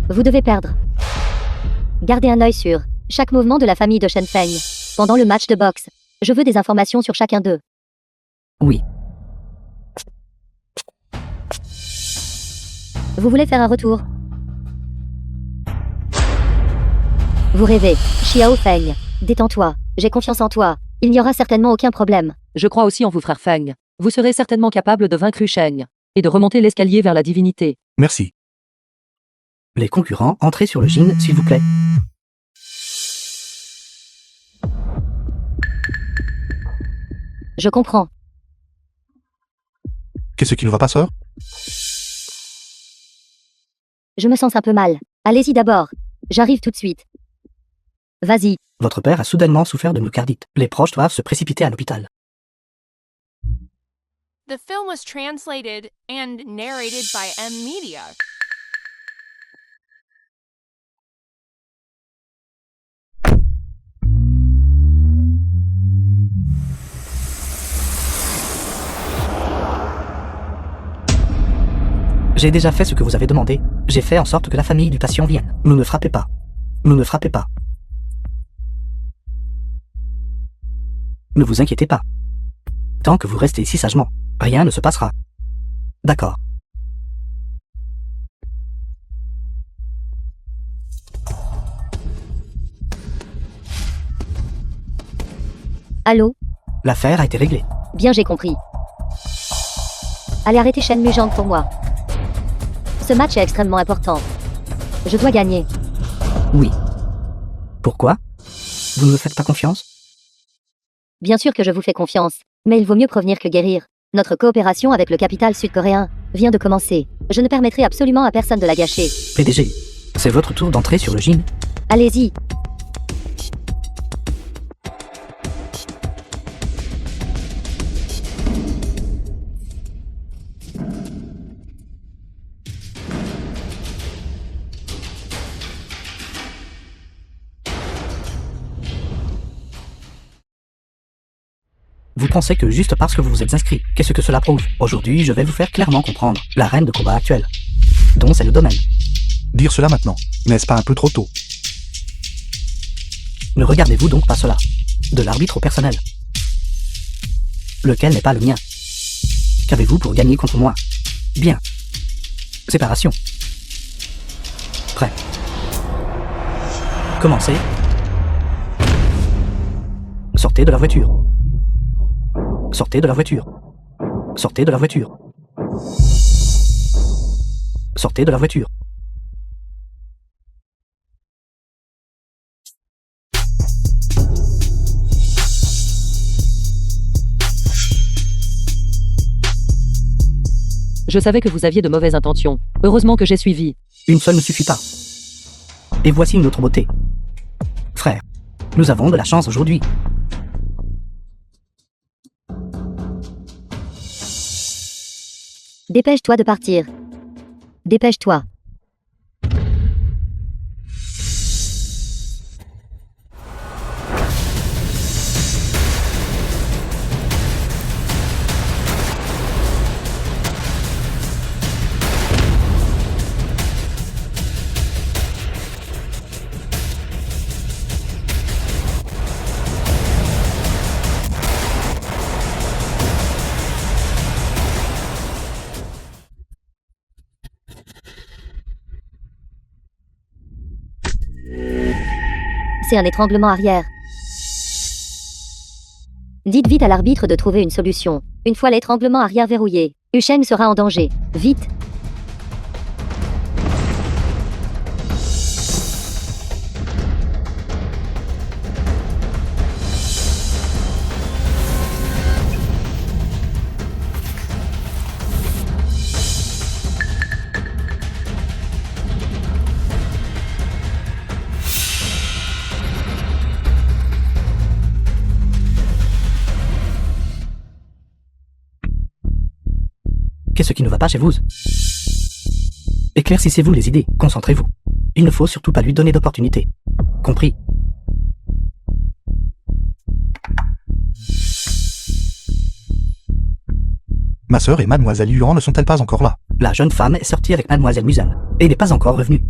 vous devez perdre. Gardez un œil sur chaque mouvement de la famille de Shenfeng. Pendant le match de boxe, je veux des informations sur chacun d'eux. Oui. Vous voulez faire un retour? Vous rêvez. Xiao Feng, détends-toi. J'ai confiance en toi. Il n'y aura certainement aucun problème. Je crois aussi en vous, frère Feng. Vous serez certainement capable de vaincre Sheng et de remonter l'escalier vers la divinité. Merci. Les concurrents, entrez sur le Jin, s'il vous plaît. Je comprends. Qu'est-ce qui ne va pas, sœur? Je me sens un peu mal. Allez-y d'abord. J'arrive tout de suite. Vas-y. Votre père a soudainement souffert de myocardite. Les proches doivent se précipiter à l'hôpital. The film was translated and narrated by M Media. J'ai déjà fait ce que vous avez demandé. J'ai fait en sorte que la famille du patient vienne. Nous ne frappez pas. Nous ne frappez pas. Ne vous inquiétez pas. Tant que vous restez ici sagement, rien ne se passera. D'accord. Allô? L'affaire a été réglée. Bien, j'ai compris. Allez arrêter Shen Mujang pour moi. Ce match est extrêmement important. Je dois gagner. Oui. Pourquoi? Vous ne me faites pas confiance? Bien sûr que je vous fais confiance, mais il vaut mieux prévenir que guérir. Notre coopération avec le capital sud-coréen vient de commencer. Je ne permettrai absolument à personne de la gâcher. PDG, c'est votre tour d'entrer sur le gym. Allez-y. Vous pensez que juste parce que vous vous êtes inscrit, qu'est-ce que cela prouve? Aujourd'hui, je vais vous faire clairement comprendre l'arène de combat actuelle, dont c'est le domaine. Dire cela maintenant, n'est-ce pas un peu trop tôt? Ne regardez-vous donc pas cela? De l'arbitre au personnel. Lequel n'est pas le mien. Qu'avez-vous pour gagner contre moi? Bien. Séparation. Prêt. Commencez. Sortez de la voiture. Sortez de la voiture. Sortez de la voiture. Sortez de la voiture. Je savais que vous aviez de mauvaises intentions. Heureusement que j'ai suivi. Une seule ne suffit pas. Et voici une autre beauté. Frère, nous avons de la chance aujourd'hui. Dépêche-toi de partir. Dépêche-toi. C'est un étranglement arrière. Dites vite à l'arbitre de trouver une solution. Une fois l'étranglement arrière verrouillé, Ushen sera en danger. Vite. Qu'est-ce qui ne va pas chez vous? Éclaircissez-vous les idées, concentrez-vous. Il ne faut surtout pas lui donner d'opportunité. Compris? Ma sœur et mademoiselle Yuan ne sont-elles pas encore là? La jeune femme est sortie avec mademoiselle Musan, et n'est pas encore revenue.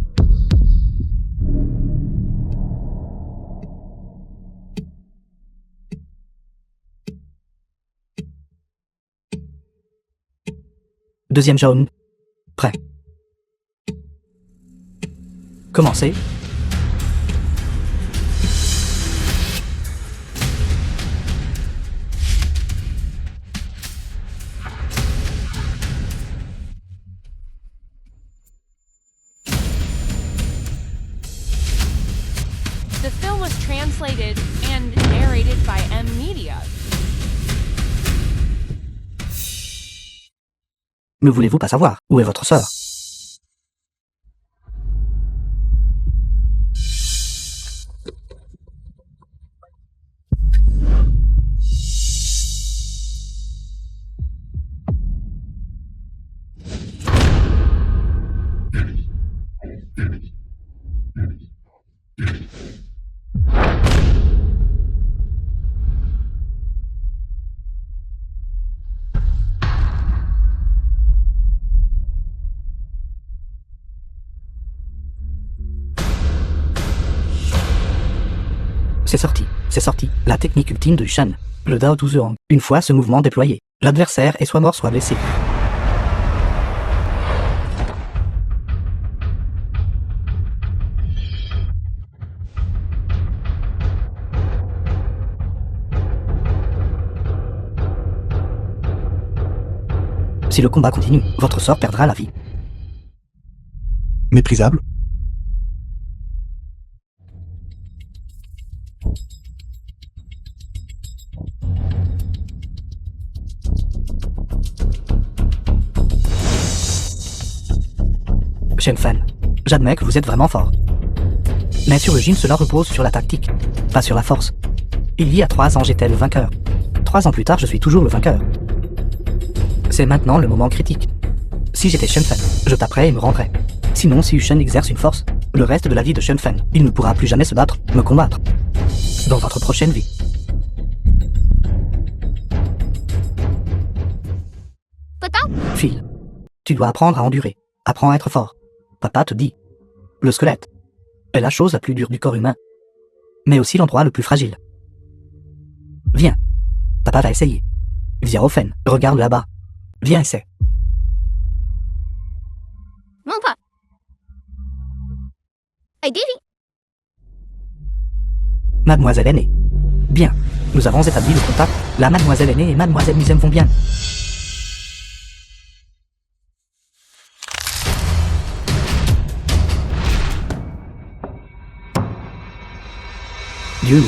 Deuxième jaune. Prêt. Commencez. The film was translated and narrated by M Media. Ne voulez-vous pas savoir où est votre sœur? C'est sorti, la technique ultime de Shan, le Dao Zhuang. Une fois ce mouvement déployé, l'adversaire est soit mort soit blessé. Si le combat continue, votre sœur perdra la vie. Méprisable. Shen Fan, j'admets que vous êtes vraiment fort. Mais sur le gym, cela repose sur la tactique, pas sur la force. Il y a 3 ans, j'étais le vainqueur. 3 ans plus tard, je suis toujours le vainqueur. C'est maintenant le moment critique. Si j'étais Shen Fan, je taperais et me rendrais. Sinon, si Shen exerce une force, le reste de la vie de Shen Fan, il ne pourra plus jamais se battre, me combattre. Dans votre prochaine vie. Papa, Phil, tu dois apprendre à endurer. Apprends à être fort. Papa te dit. Le squelette est la chose la plus dure du corps humain. Mais aussi l'endroit le plus fragile. Viens. Papa va essayer. Viens au Fen, regarde là-bas. Viens essaie. non pas. I did it. Mademoiselle aînée. Bien. Nous avons établi le contact. La mademoiselle aînée et mademoiselle Musem vont bien. Dieu.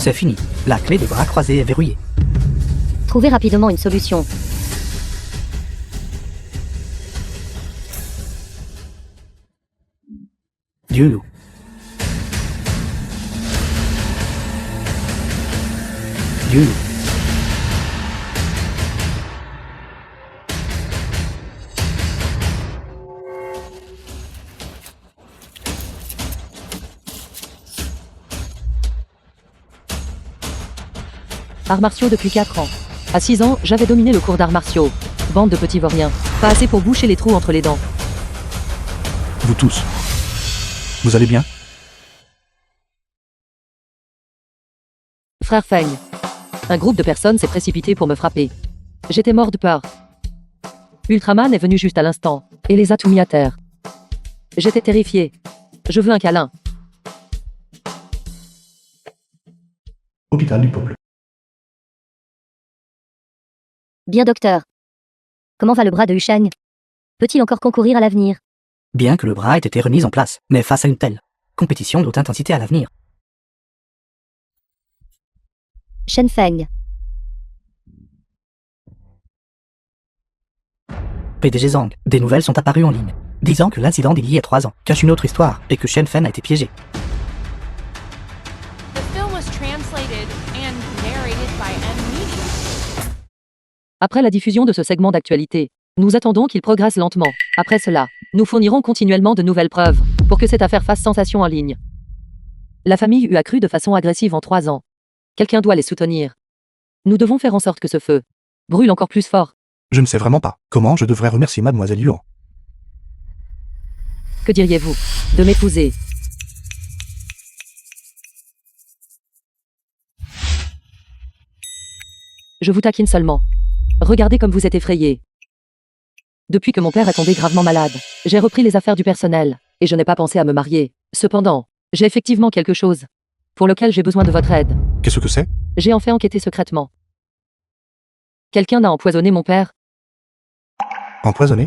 C'est fini. La clé des bras croisés est verrouillée. Trouvez rapidement une solution. Dieu loup. Dieu loup. Arts martiaux depuis 4 ans. À 6 ans, j'avais dominé le cours d'arts martiaux. Bande de petits vauriens. Pas assez pour boucher les trous entre les dents. Vous tous. Vous allez bien? Frère Feng. Un groupe de personnes s'est précipité pour me frapper. J'étais mort de peur. Ultraman est venu juste à l'instant, et les a tout mis à terre. J'étais terrifié. Je veux un câlin. Hôpital du peuple. Bien docteur. Comment va le bras de Yusheng? Peut-il encore concourir à l'avenir? Bien que le bras ait été remis en place, mais face à une telle compétition d'haute intensité à l'avenir. Shen Feng. PDG Zhang, des nouvelles sont apparues en ligne, disant que l'incident d'il y a 3 ans cache une autre histoire et que Shen Fen a été piégé. The film was translated and narrated by M Media. Après la diffusion de ce segment d'actualité, nous attendons qu'il progresse lentement. Après cela, nous fournirons continuellement de nouvelles preuves pour que cette affaire fasse sensation en ligne. La famille eut accru de façon agressive en 3 ans. Quelqu'un doit les soutenir. Nous devons faire en sorte que ce feu brûle encore plus fort. Je ne sais vraiment pas comment je devrais remercier Mademoiselle Yuan. Que diriez-vous de m'épouser? Je vous taquine seulement. Regardez comme vous êtes effrayés. Depuis que mon père est tombé gravement malade, j'ai repris les affaires du personnel, et je n'ai pas pensé à me marier. Cependant, j'ai effectivement quelque chose pour lequel j'ai besoin de votre aide. Qu'est-ce que c'est? J'ai enfin enquêté secrètement. Quelqu'un a empoisonné mon père. Empoisonné?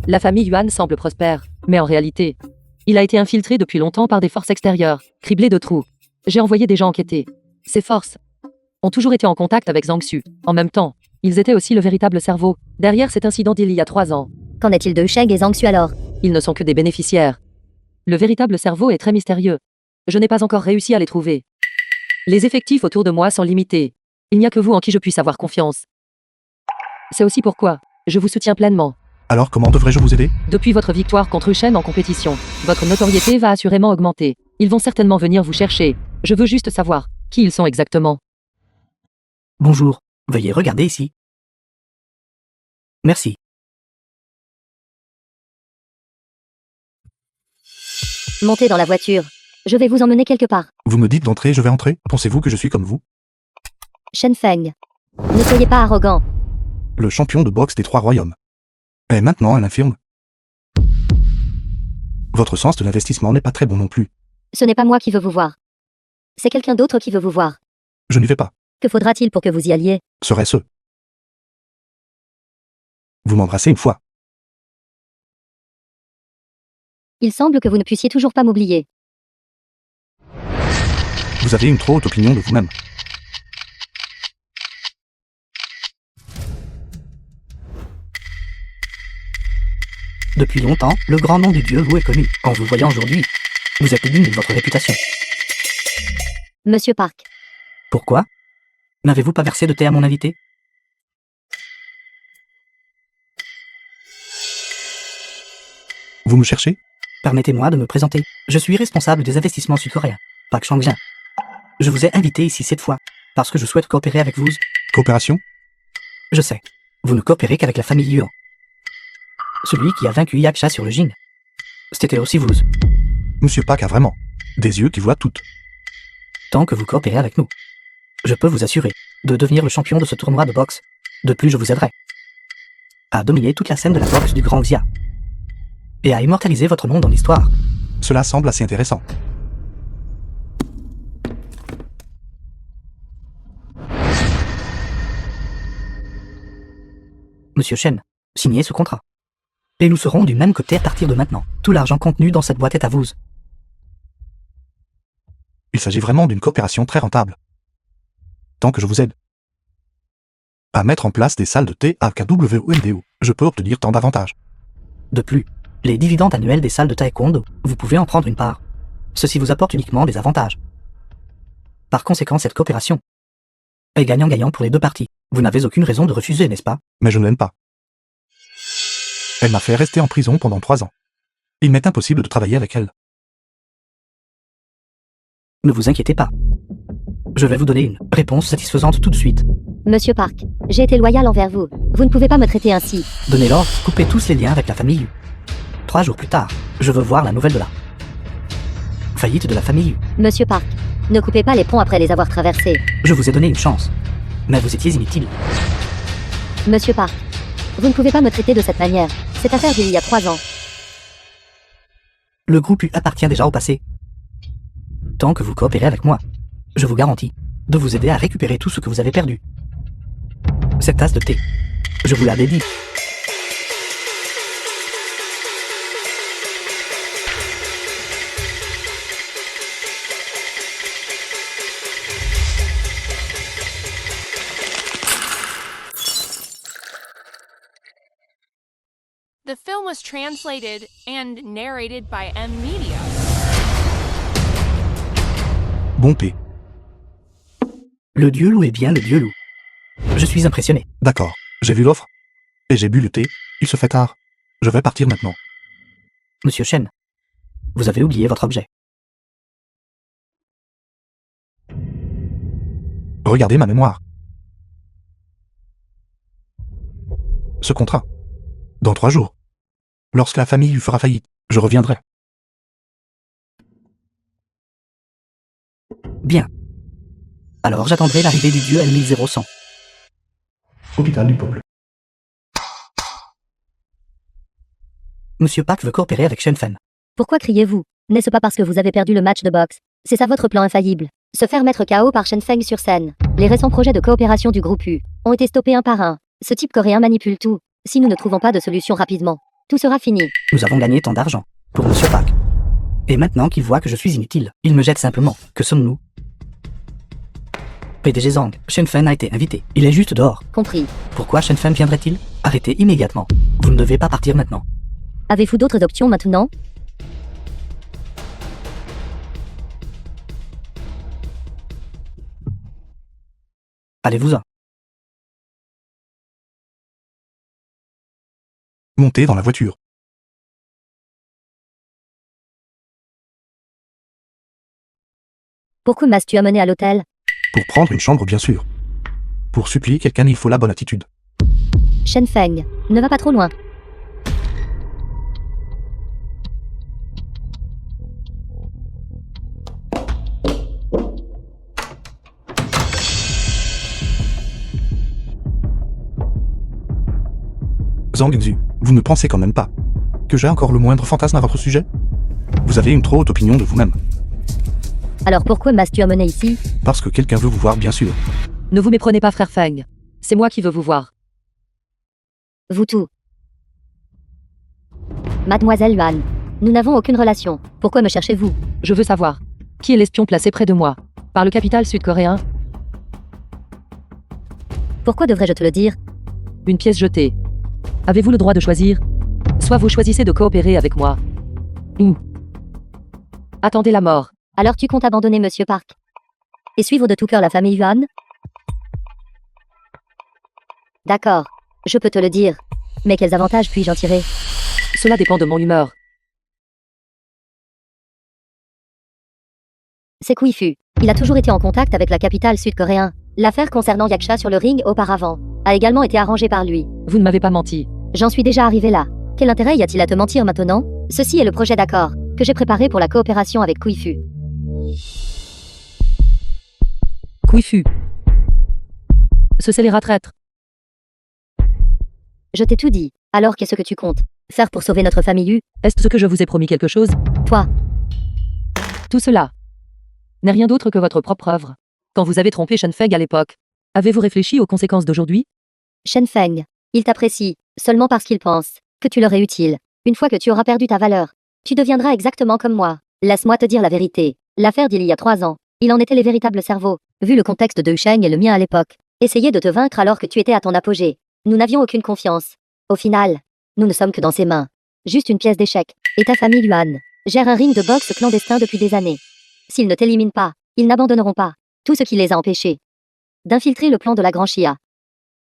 La famille Yuan semble prospère, mais en réalité, il a été infiltré depuis longtemps par des forces extérieures, criblées de trous. J'ai envoyé des gens enquêter. Ces forces ont toujours été en contact avec Zhang Xu. En même temps, ils étaient aussi le véritable cerveau derrière cet incident d'il y a 3 ans. Qu'en est-il de Yusheng et Zhang Xu alors? Ils ne sont que des bénéficiaires. Le véritable cerveau est très mystérieux. Je n'ai pas encore réussi à les trouver. Les effectifs autour de moi sont limités. Il n'y a que vous en qui je puisse avoir confiance. C'est aussi pourquoi je vous soutiens pleinement. Alors comment devrais-je vous aider? Depuis votre victoire contre Shen en compétition, votre notoriété va assurément augmenter. Ils vont certainement venir vous chercher. Je veux juste savoir qui ils sont exactement. Bonjour, veuillez regarder ici. Merci. Montez dans la voiture. Je vais vous emmener quelque part. Vous me dites d'entrer, je vais entrer? Pensez-vous que je suis comme vous? Shen Feng. Ne soyez pas arrogant. Le champion de boxe des 3 royaumes. Et maintenant un infirme? Votre sens de l'investissement n'est pas très bon non plus. Ce n'est pas moi qui veux vous voir. C'est quelqu'un d'autre qui veut vous voir. Je n'y vais pas. Que faudra-t-il pour que vous y alliez? Serait-ce? Vous m'embrassez une fois. Il semble que vous ne puissiez toujours pas m'oublier. Vous avez une trop haute opinion de vous-même. Depuis longtemps, le grand nom du dieu vous est connu. En vous voyant aujourd'hui, vous êtes digne de votre réputation. Monsieur Park, Pourquoi? N'avez-vous pas versé de thé à mon invité? Vous me cherchez? Permettez-moi de me présenter. Je suis responsable des investissements sud-coréens. Park Chang-jin. Je vous ai invité ici cette fois, parce que je souhaite coopérer avec vous. Coopération? Je sais, vous ne coopérez qu'avec la famille Yuan. Celui qui a vaincu Yaksha sur le Jin. C'était aussi vous. Monsieur Park a vraiment des yeux qui voient tout. Tant que vous coopérez avec nous, je peux vous assurer de devenir le champion de ce tournoi de boxe. De plus, je vous aiderai à dominer toute la scène de la boxe du Grand Xia et à immortaliser votre nom dans l'histoire. Cela semble assez intéressant. Monsieur Shen, signez ce contrat. Et nous serons du même côté à partir de maintenant. Tout l'argent contenu dans cette boîte est à vous. Il s'agit vraiment d'une coopération très rentable. Tant que je vous aide à mettre en place des salles de thé à KWONDO, je peux obtenir tant d'avantages. De plus, les dividendes annuels des salles de taekwondo, vous pouvez en prendre une part. Ceci vous apporte uniquement des avantages. Par conséquent, cette coopération est gagnant-gagnant pour les deux parties. Vous n'avez aucune raison de refuser, n'est-ce pas? Mais je ne l'aime pas. Elle m'a fait rester en prison pendant 3 ans. Il m'est impossible de travailler avec elle. Ne vous inquiétez pas. Je vais vous donner une réponse satisfaisante tout de suite. Monsieur Park, j'ai été loyal envers vous. Vous ne pouvez pas me traiter ainsi. Donnez l'ordre, coupez tous les liens avec la famille Yu. 3 jours plus tard, je veux voir la nouvelle de la faillite de la famille Yu. Monsieur Park, ne coupez pas les ponts après les avoir traversés. Je vous ai donné une chance, mais vous étiez inutile. Monsieur Park, vous ne pouvez pas me traiter de cette manière. Cette affaire d'il y a 3 ans. Le groupe U appartient déjà au passé. Tant que vous coopérez avec moi, je vous garantis de vous aider à récupérer tout ce que vous avez perdu. Cette tasse de thé, je vous l'avais dit. The film was translated and narrated by M Media. Bon P. Le dieu loup est bien le dieu loup. Je suis impressionné. D'accord. J'ai vu l'offre. Et j'ai bu le thé. Il se fait tard. Je vais partir maintenant. Monsieur Shen, vous avez oublié votre objet. Regardez ma mémoire. Ce contrat. Dans 3 jours. Lorsque la famille fera faillite, je reviendrai. Bien. Alors j'attendrai l'arrivée du dieu L1100. Hôpital du peuple. Monsieur Park veut coopérer avec Shen Fen. Pourquoi criez-vous? N'est-ce pas parce que vous avez perdu le match de boxe? C'est ça votre plan infaillible. Se faire mettre KO par Shen Feng sur scène. Les récents projets de coopération du groupe U ont été stoppés un par un. Ce type coréen manipule tout. Si nous ne trouvons pas de solution rapidement, tout sera fini. Nous avons gagné tant d'argent pour Monsieur Park. Et maintenant qu'il voit que je suis inutile, il me jette simplement. Que sommes-nous? PDG Zhang, Shen Fen a été invité. Il est juste dehors. Compris. Pourquoi Shen Fen viendrait-il? Arrêtez immédiatement. Vous ne devez pas partir maintenant. Avez-vous d'autres options maintenant? Allez-vous-en. Montez dans la voiture. Pourquoi m'as-tu amené à l'hôtel? Pour prendre une chambre, bien sûr. Pour supplier quelqu'un, il faut la bonne attitude. Shen Feng, ne va pas trop loin. Zhang Enzu, vous ne pensez quand même pas que j'ai encore le moindre fantasme à votre sujet? Vous avez une trop haute opinion de vous-même. Alors pourquoi m'as-tu amené ici? Parce que quelqu'un veut vous voir, bien sûr. Ne vous méprenez pas, frère Feng. C'est moi qui veux vous voir. Vous tout. Mademoiselle Yuan, nous n'avons aucune relation. Pourquoi me cherchez-vous? Je veux savoir. Qui est l'espion placé près de moi? Par le capital sud-coréen? Pourquoi devrais-je te le dire? Une pièce jetée. Avez-vous le droit de choisir? Soit vous choisissez de coopérer avec moi. Ou attendez la mort. Alors tu comptes abandonner Monsieur Park et suivre de tout cœur la famille Yuan? D'accord, je peux te le dire. Mais quels avantages puis-je en tirer? Cela dépend de mon humeur. C'est Quifu. Il a toujours été en contact avec la capitale sud-coréen. L'affaire concernant Yaksha sur le ring auparavant a également été arrangée par lui. Vous ne m'avez pas menti. J'en suis déjà arrivé là. Quel intérêt y a-t-il à te mentir maintenant? Ceci est le projet d'accord que j'ai préparé pour la coopération avec Quifu. Quifu. Ce scélérat traître. Je t'ai tout dit. Alors qu'est-ce que tu comptes faire pour sauver notre famille? Est-ce que je vous ai promis quelque chose? Toi, Tout cela n'est rien d'autre que votre propre œuvre. Quand vous avez trompé Shen Feng à l'époque, avez-vous réfléchi aux conséquences d'aujourd'hui? Shen Feng, il t'apprécie seulement parce qu'il pense que tu leur es utile. Une fois que tu auras perdu ta valeur, tu deviendras exactement comme moi. Laisse-moi te dire la vérité. L'affaire d'il y a 3 ans, il en était les véritables cerveaux. Vu le contexte de Yusheng et le mien à l'époque, essayer de te vaincre alors que tu étais à ton apogée. Nous n'avions aucune confiance. Au final, nous ne sommes que dans ses mains. Juste une pièce d'échec. Et ta famille Yuan gère un ring de boxe clandestin depuis des années. S'ils ne t'éliminent pas, ils n'abandonneront pas tout ce qui les a empêchés d'infiltrer le plan de la Grand Chia.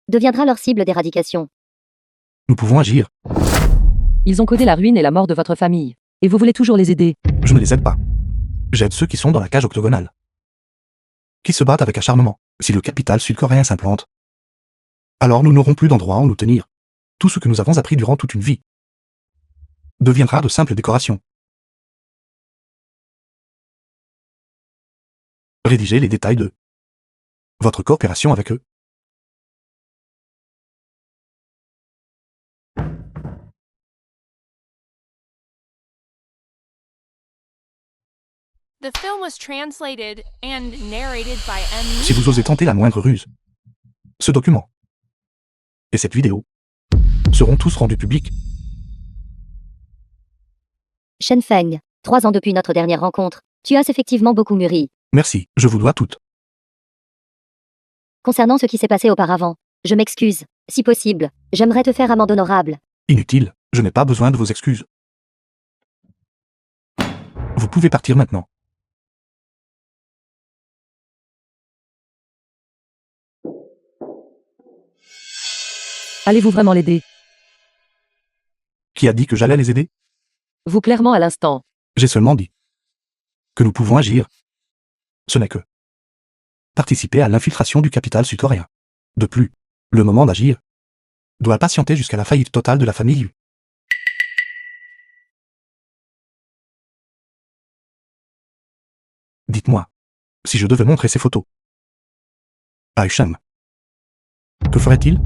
Deviendra leur cible d'éradication. Nous pouvons agir. Ils ont codé la ruine et la mort de votre famille. Et vous voulez toujours les aider. Je ne les aide pas. J'aide ceux qui sont dans la cage octogonale. Qui se battent avec acharnement. Si le capital sud-coréen s'implante, alors nous n'aurons plus d'endroit où nous tenir. Tout ce que nous avons appris durant toute une vie deviendra de simples décorations. Rédigez les détails de votre coopération avec eux. The film was translated and narrated by M. Si vous osez tenter la moindre ruse, ce document et cette vidéo seront tous rendus publics. Shen Feng, 3 ans depuis notre dernière rencontre, tu as effectivement beaucoup mûri. Merci, je vous dois toutes. Concernant ce qui s'est passé auparavant, je m'excuse. Si possible, j'aimerais te faire amende honorable. Inutile, je n'ai pas besoin de vos excuses. Vous pouvez partir maintenant. Allez-vous vraiment l'aider? Qui a dit que j'allais les aider? Vous clairement à l'instant. J'ai seulement dit que nous pouvons agir. Ce n'est que participer à l'infiltration du capital sud-coréen. De plus, le moment d'agir doit patienter jusqu'à la faillite totale de la famille Yu. Dites-moi, si je devais montrer ces photos à Yusheng, que ferait-il?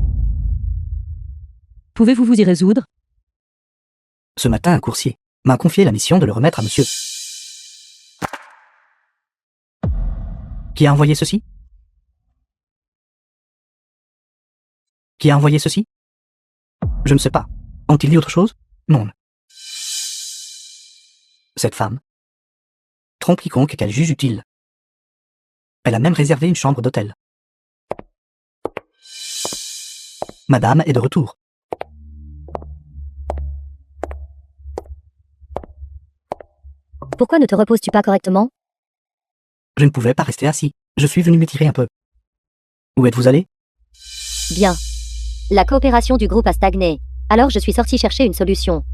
Pouvez-vous vous y résoudre? Ce matin, un coursier m'a confié la mission de le remettre à monsieur. Qui a envoyé ceci? Qui a envoyé ceci? Je ne sais pas. Ont-ils dit autre chose? Non. Cette femme trompe quiconque qu'elle juge utile. Elle a même réservé une chambre d'hôtel. Madame est de retour. Pourquoi ne te reposes-tu pas correctement? Je ne pouvais pas rester assis. Je suis venu m'étirer un peu. Où êtes-vous allé? Bien. La coopération du groupe a stagné. Alors je suis sorti chercher une solution.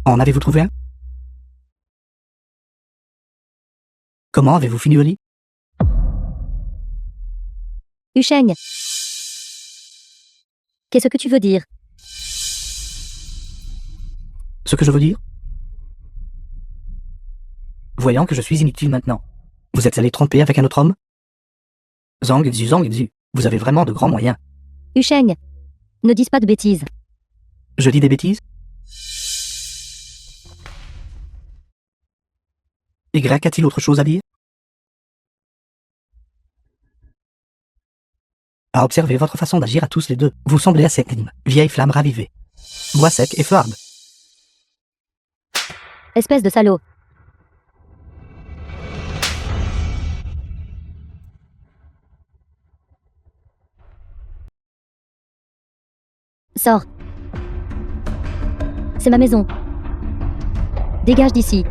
En avez-vous trouvé un? Comment avez-vous fini au lit? Yusheng. Qu'est-ce que tu veux dire? Ce que je veux dire? Voyant que je suis inutile maintenant, vous êtes allé tromper avec un autre homme? Zhang Zhu, vous avez vraiment de grands moyens. Yusheng. Ne dis pas de bêtises. Je dis des bêtises? Y a-t-il autre chose à dire? À observer votre façon d'agir à tous les deux, vous semblez assez calme, vieille flamme ravivée. Bois sec et feu arde. Espèce de salaud. Sors. C'est ma maison. Dégage d'ici.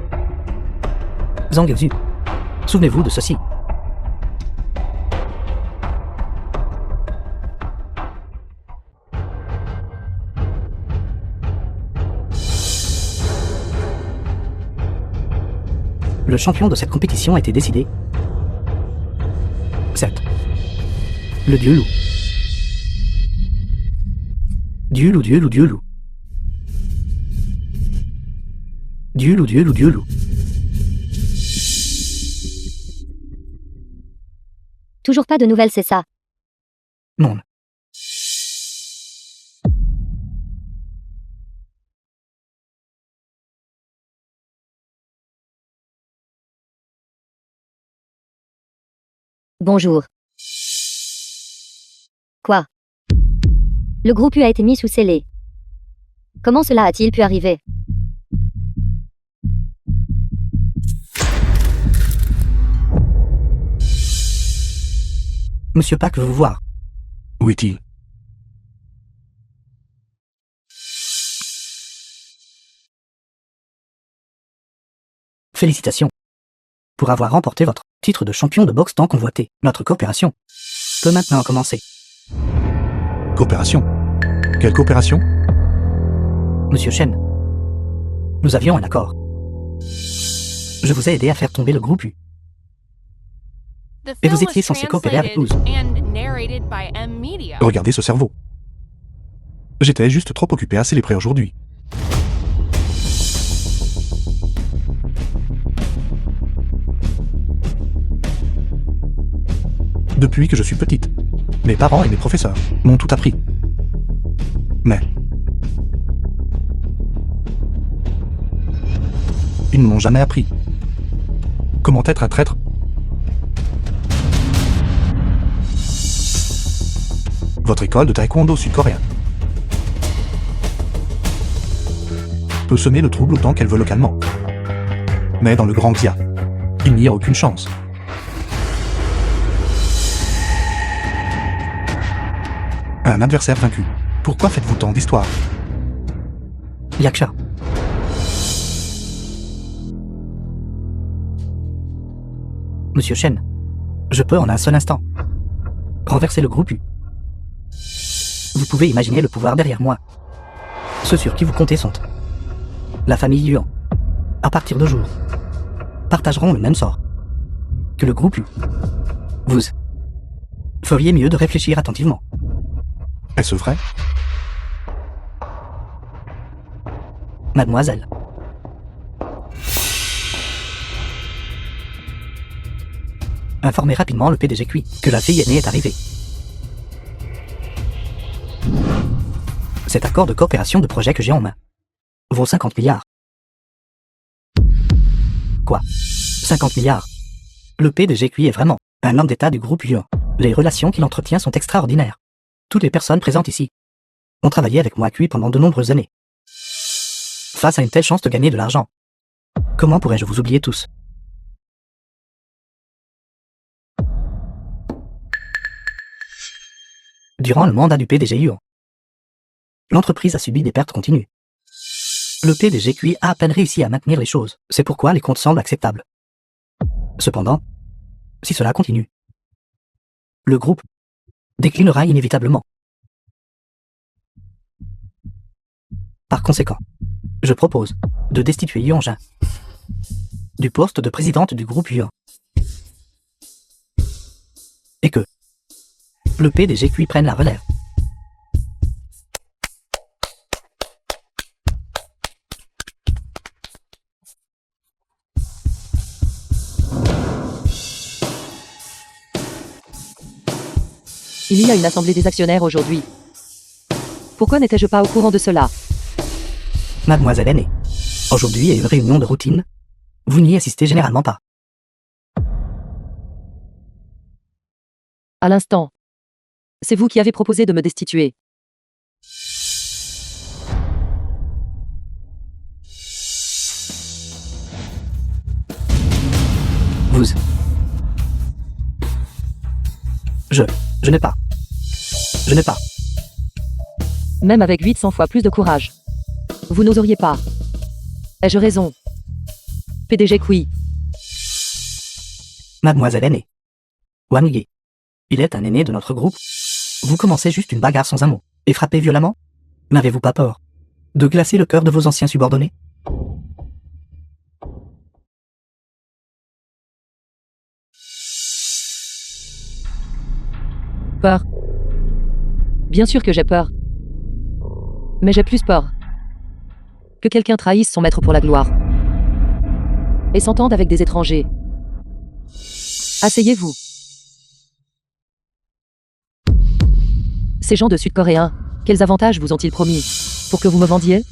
Zhang Yuzu. Souvenez-vous de ceci. Le champion de cette compétition a été décidé. Certes. Le dieu loup. Dieu loup, dieu loup, dieu loup. Dieu loup, dieu loup, dieu loup. Toujours pas de nouvelles, c'est ça. Non. Bonjour. Quoi? Le groupe U a été mis sous scellé. Comment cela a-t-il pu arriver? Monsieur Pak veut vous voir. Où est-il? Félicitations. Pour avoir remporté votre titre de champion de boxe tant convoité, notre coopération peut maintenant commencer. Coopération? Quelle coopération? Monsieur Shen, nous avions un accord. Je vous ai aidé à faire tomber le groupe U. The Et vous film étiez was censé coopérer avec nous. translated and narrated by M Media. Regardez ce cerveau. J'étais juste trop occupé à célébrer aujourd'hui. Depuis que je suis petite, mes parents et mes professeurs m'ont tout appris. Mais ils ne m'ont jamais appris comment être un traître. Votre école de taekwondo sud-coréen peut semer le trouble autant qu'elle veut localement. Mais dans le grand Xia, il n'y a aucune chance. Un adversaire vaincu. Pourquoi faites-vous tant d'histoires? Yaksha. Monsieur Shen, je peux en un seul instant renverser le groupe U. Vous pouvez imaginer le pouvoir derrière moi. Ceux sur qui vous comptez sont la famille Yuan. À partir de jour, partageront le même sort que le groupe U. Vous feriez mieux de réfléchir attentivement. Est-ce vrai? Mademoiselle. Informez rapidement le PDG Cui que la fille aînée est arrivée. Cet accord de coopération de projet que j'ai en main vaut 50 milliards. Quoi? 50 milliards? Le PDG Cui est vraiment un homme d'État du groupe Yuan. Les relations qu'il entretient sont extraordinaires. Toutes les personnes présentes ici ont travaillé avec moi Cui pendant de nombreuses années. Face à une telle chance de gagner de l'argent, comment pourrais-je vous oublier tous? Durant le mandat du PDG Yuan, l'entreprise a subi des pertes continues. Le PDG Cui a à peine réussi à maintenir les choses, c'est pourquoi les comptes semblent acceptables. Cependant, si cela continue, le groupe déclinera inévitablement. Par conséquent, je propose de destituer Yuan Jin du poste de présidente du groupe Yuan. Et que le PDG Cui prenne la relève. Il y a une assemblée des actionnaires aujourd'hui. Pourquoi n'étais-je pas au courant de cela? Mademoiselle aînée, aujourd'hui est une réunion de routine Vous n'y assistez généralement pas. À l'instant. C'est vous qui avez proposé de me destituer. Vous. Je n'ai pas. Je n'ai pas. Même avec 800 fois plus de courage. Vous n'oseriez pas. Ai-je raison? PDG Kui. Mademoiselle aînée. Wang Yi. Il est un aîné de notre groupe. Vous commencez juste une bagarre sans un mot, et frappez violemment? N'avez-vous pas peur de glacer le cœur de vos anciens subordonnés? Peur. Bien sûr que j'ai peur. Mais j'ai plus peur que quelqu'un trahisse son maître pour la gloire et s'entende avec des étrangers. Asseyez-vous. Ces gens de Sud-Coréens, quels avantages vous ont-ils promis pour que vous me vendiez?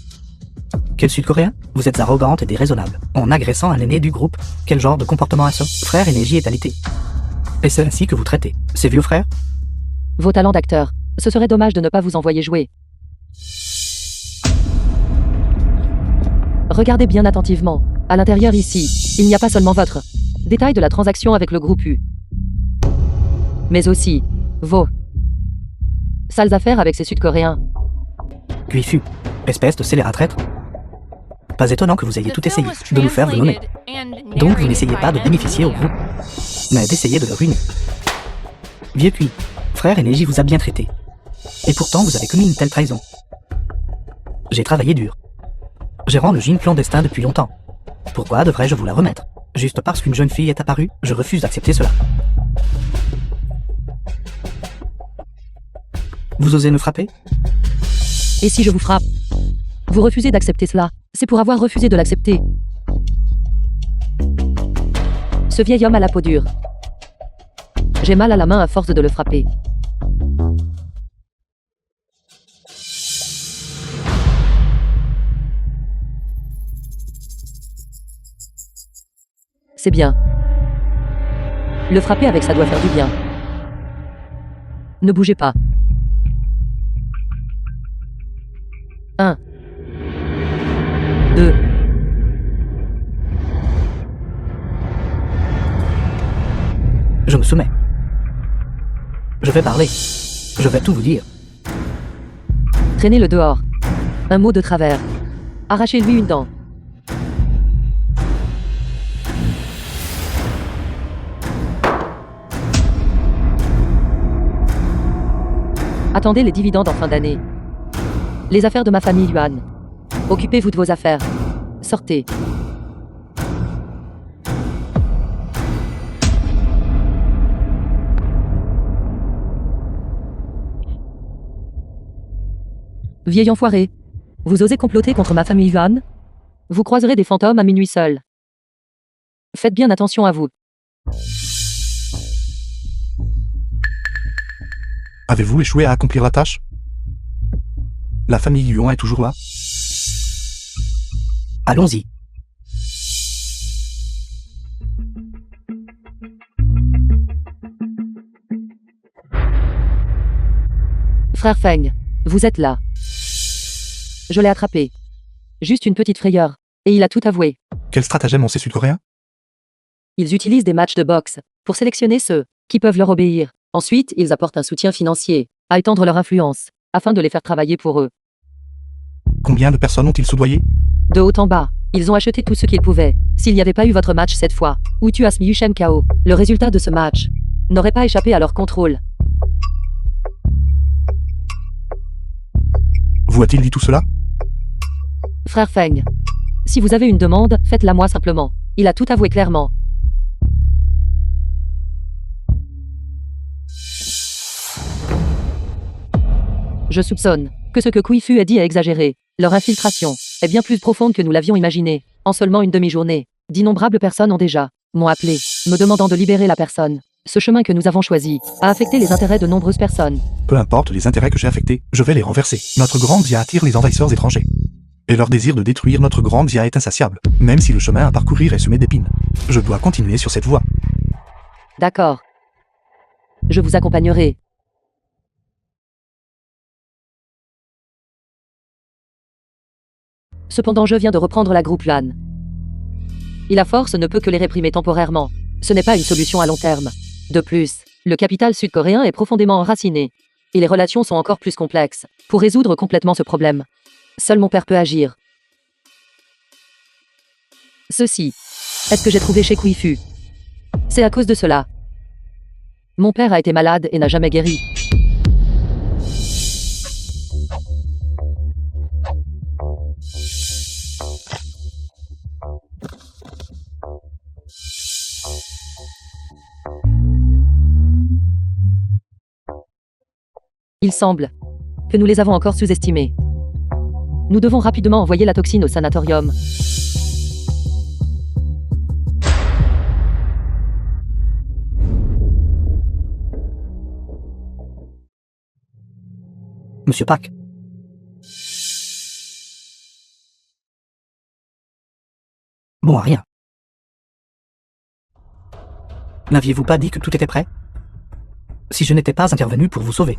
Quel Sud-Coréen? Vous êtes arrogante et déraisonnable. En agressant un aîné du groupe, quel genre de comportement est-ce? Frère Énergie est alité. Et c'est ainsi que vous traitez ces vieux frères? Vos talents d'acteur. Ce serait dommage de ne pas vous envoyer jouer. Regardez bien attentivement. À l'intérieur ici, il n'y a pas seulement votre détail de la transaction avec le groupe U, mais aussi vos sales affaires avec ces Sud-Coréens. Guifu, espèce de scélérat traître. Pas étonnant que vous ayez tout essayé de nous faire vous nommer. Donc vous n'essayez pas de bénéficier au groupe, mais d'essayer de le ruiner. Vieux Cui, frère Énergie vous a bien traité. Et pourtant vous avez commis une telle trahison. J'ai travaillé dur. Gérant le gym clandestin depuis longtemps. Pourquoi devrais-je vous la remettre? Juste parce qu'une jeune fille est apparue, je refuse d'accepter cela. Vous osez me frapper? Et si je vous frappe? Vous refusez d'accepter cela. C'est pour avoir refusé de l'accepter. Ce vieil homme a la peau dure. J'ai mal à la main à force de le frapper. C'est bien. Le frapper avec ça doit faire du bien. Ne bougez pas. 1, 2. Je me soumets. Je vais parler. Je vais tout vous dire. Traînez-le dehors. Un mot de travers. Arrachez-lui une dent. Attendez les dividendes en fin d'année. Les affaires de ma famille Yuan. Occupez-vous de vos affaires. Sortez. Vieil enfoiré. Vous osez comploter contre ma famille Yuan? Vous croiserez des fantômes à minuit seul. Faites bien attention à vous. Avez-vous échoué à accomplir la tâche? La famille Yuan est toujours là? Allons-y. Frère Feng, vous êtes là. Je l'ai attrapé. Juste une petite frayeur. Et il a tout avoué. Quel stratagème ont ces Sud-Coréens? Ils utilisent des matchs de boxe pour sélectionner ceux qui peuvent leur obéir. Ensuite, ils apportent un soutien financier à étendre leur influence afin de les faire travailler pour eux. Combien de personnes ont-ils soudoyé? De haut en bas, ils ont acheté tout ce qu'ils pouvaient. S'il n'y avait pas eu votre match cette fois, où tu as mis Yushem KO, le résultat de ce match n'aurait pas échappé à leur contrôle. Vous a-t-il dit tout cela? Frère Feng, si vous avez une demande, faites-la moi simplement. Il a tout avoué clairement. Je soupçonne que ce que Kui Fu a dit est exagéré. Leur infiltration est bien plus profonde que nous l'avions imaginé. En seulement une demi-journée, d'innombrables personnes m'ont appelé, me demandant de libérer la personne. Ce chemin que nous avons choisi a affecté les intérêts de nombreuses personnes. Peu importe les intérêts que j'ai affectés, je vais les renverser. Notre grande vie attire les envahisseurs étrangers. Et leur désir de détruire notre grande Zia est insatiable, même si le chemin à parcourir est semé d'épines. Je dois continuer sur cette voie. D'accord. Je vous accompagnerai. Cependant, je viens de reprendre la groupe Yuan. Et la force ne peut que les réprimer temporairement. Ce n'est pas une solution à long terme. De plus, le capital sud-coréen est profondément enraciné. Et les relations sont encore plus complexes. Pour résoudre complètement ce problème, seul mon père peut agir. Ceci est ce que j'ai trouvé chez Quifu. C'est à cause de cela. Mon père a été malade et n'a jamais guéri. Il semble que nous les avons encore sous-estimés. Nous devons rapidement envoyer la toxine au sanatorium. Monsieur Park. Bon à rien. N'aviez-vous pas dit que tout était prêt? Si je n'étais pas intervenu pour vous sauver,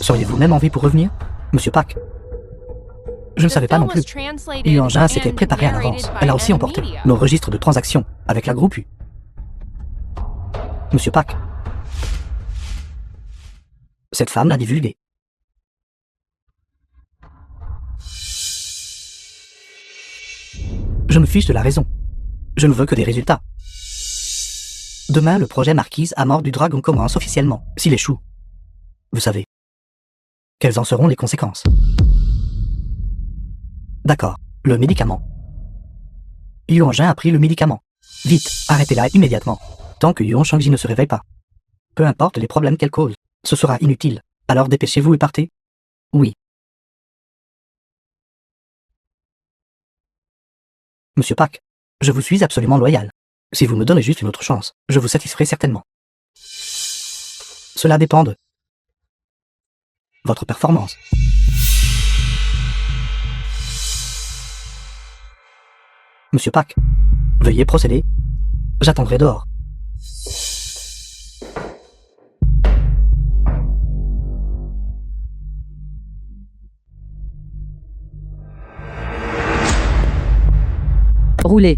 seriez-vous même en vie pour revenir, Monsieur Park? Je ne savais pas non plus. Yuan Jin s'était préparée à l'avance. Elle a aussi emporté nos registres de transactions avec la groupe U. Monsieur Park. Cette femme l'a divulgué. Je me fiche de la raison. Je ne veux que des résultats. Demain, le projet Marquise à mort du Dragon commence officiellement. S'il échoue, vous savez, quelles en seront les conséquences? D'accord, le médicament. Yuan Jin a pris le médicament. Vite, arrêtez-la immédiatement, tant que Yuan Shangji ne se réveille pas. Peu importe les problèmes qu'elle cause, ce sera inutile. Alors dépêchez-vous et partez. Oui. Monsieur Park, je vous suis absolument loyal. Si vous me donnez juste une autre chance, je vous satisferai certainement. Cela dépend de votre performance. Monsieur Park, veuillez procéder. J'attendrai dehors. Roulez.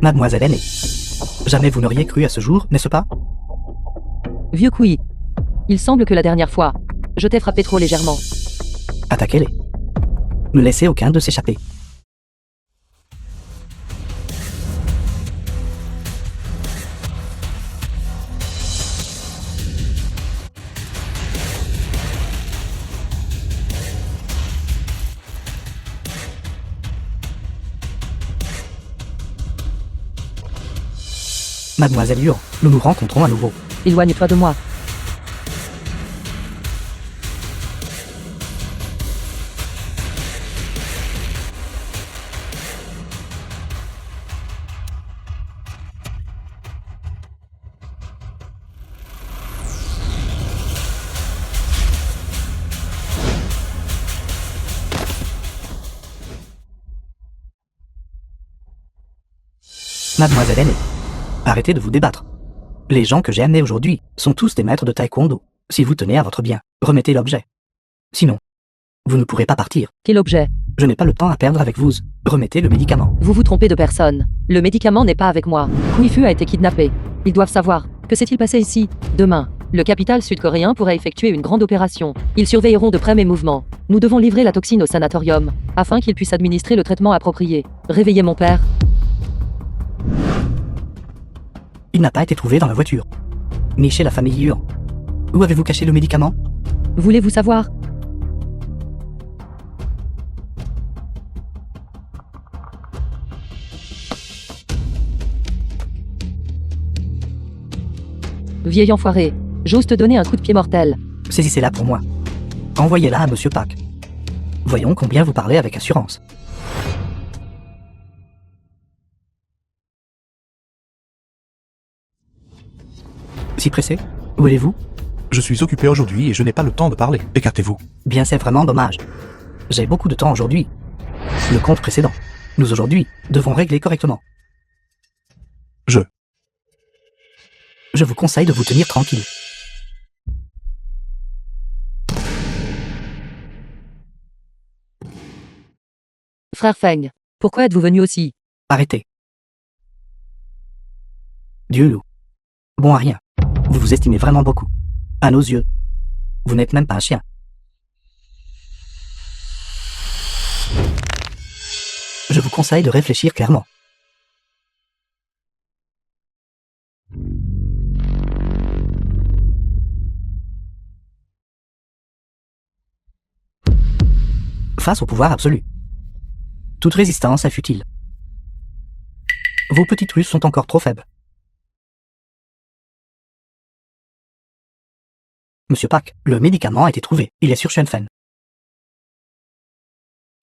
Mademoiselle Aînée. Jamais vous n'auriez cru à ce jour, n'est-ce pas? Vieux Kui. Il semble que la dernière fois, je t'ai frappé trop légèrement. Attaquez-les. Ne laissez aucun de s'échapper. Mademoiselle Yuan, nous nous rencontrons à nouveau. Éloigne-toi de moi. Mademoiselle Aînée, arrêtez de vous débattre. Les gens que j'ai amenés aujourd'hui sont tous des maîtres de taekwondo. Si vous tenez à votre bien, remettez l'objet. Sinon, vous ne pourrez pas partir. Quel objet? Je n'ai pas le temps à perdre avec vous. Remettez le médicament. Vous vous trompez de personne. Le médicament n'est pas avec moi. Quifu a été kidnappé. Ils doivent savoir. Que s'est-il passé ici? Demain, le capital sud-coréen pourrait effectuer une grande opération. Ils surveilleront de près mes mouvements. Nous devons livrer la toxine au sanatorium, afin qu'ils puissent administrer le traitement approprié. Réveillez mon père. Il n'a pas été trouvé dans la voiture, ni chez la famille Yuan. Où avez-vous caché le médicament? Voulez-vous savoir? Vieil enfoiré, j'ose te donner un coup de pied mortel. Saisissez-la pour moi. Envoyez-la à Monsieur Pack. Voyons combien vous parlez avec assurance. Si pressé? Où allez-vous? Je suis occupé aujourd'hui et je n'ai pas le temps de parler. Écartez-vous. Bien, c'est vraiment dommage. J'ai beaucoup de temps aujourd'hui. Le compte précédent. Nous aujourd'hui devons régler correctement. Je vous conseille de vous tenir tranquille. Frère Feng, pourquoi êtes-vous venu aussi? Arrêtez. Dieu loup. Bon à rien. Vous vous estimez vraiment beaucoup. À nos yeux. Vous n'êtes même pas un chien. Je vous conseille de réfléchir clairement. Face au pouvoir absolu, toute résistance est futile. Vos petites ruses sont encore trop faibles. Monsieur Pack, le médicament a été trouvé. Il est sur Shenfen.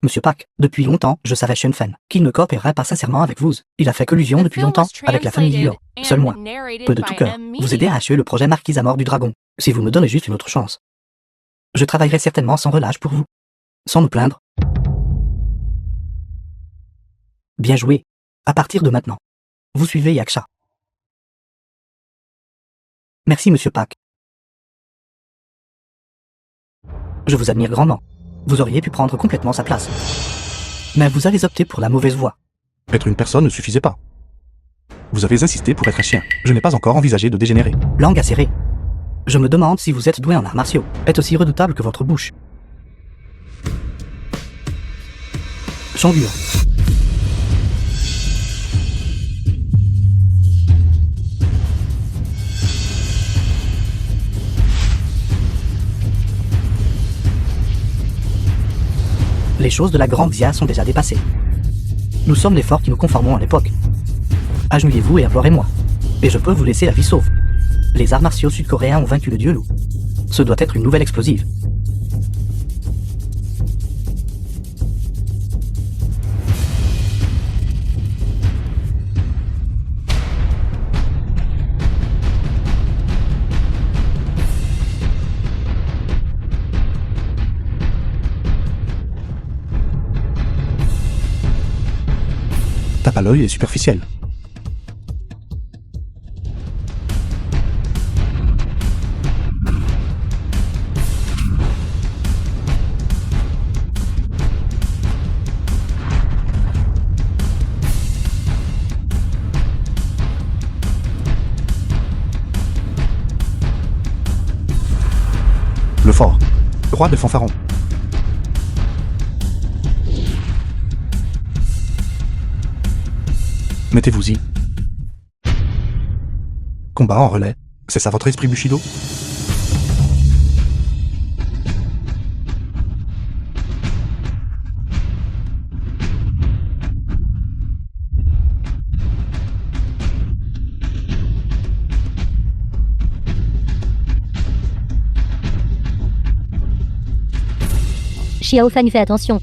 Monsieur Pack, depuis longtemps, je savais Shenfen, qu'il ne coopérerait pas sincèrement avec vous. Il a fait collusion depuis longtemps avec la famille Luo. Seul moi, peu de tout cœur, vous aider à achever le projet Marquise à mort du dragon. Si vous me donnez juste une autre chance, je travaillerai certainement sans relâche pour vous. Sans nous plaindre. Bien joué. À partir de maintenant, vous suivez Yaksha. Merci, Monsieur Pack. Je vous admire grandement. Vous auriez pu prendre complètement sa place. Mais vous avez opté pour la mauvaise voie. Être une personne ne suffisait pas. Vous avez insisté pour être un chien. Je n'ai pas encore envisagé de dégénérer. Langue acérée. Je me demande si vous êtes doué en arts martiaux. Est aussi redoutable que votre bouche. Changur. Les choses de la Grande Zia sont déjà dépassées. Nous sommes les forts qui nous conformons à l'époque. Agenouillez-vous et implorez-moi. Et je peux vous laisser la vie sauve. Les arts martiaux sud-coréens ont vaincu le dieu loup. Ce doit être une nouvelle explosive. Tape à l'œil est superficiel. Le fort. Roi des fanfarons. Mettez-vous-y. Combat en relais. C'est ça votre esprit Bushido? Xiao Feng fait attention.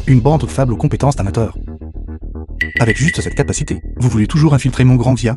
Une bande de faibles aux compétences d'amateurs. Avec juste cette capacité, vous voulez toujours infiltrer mon grand Xia?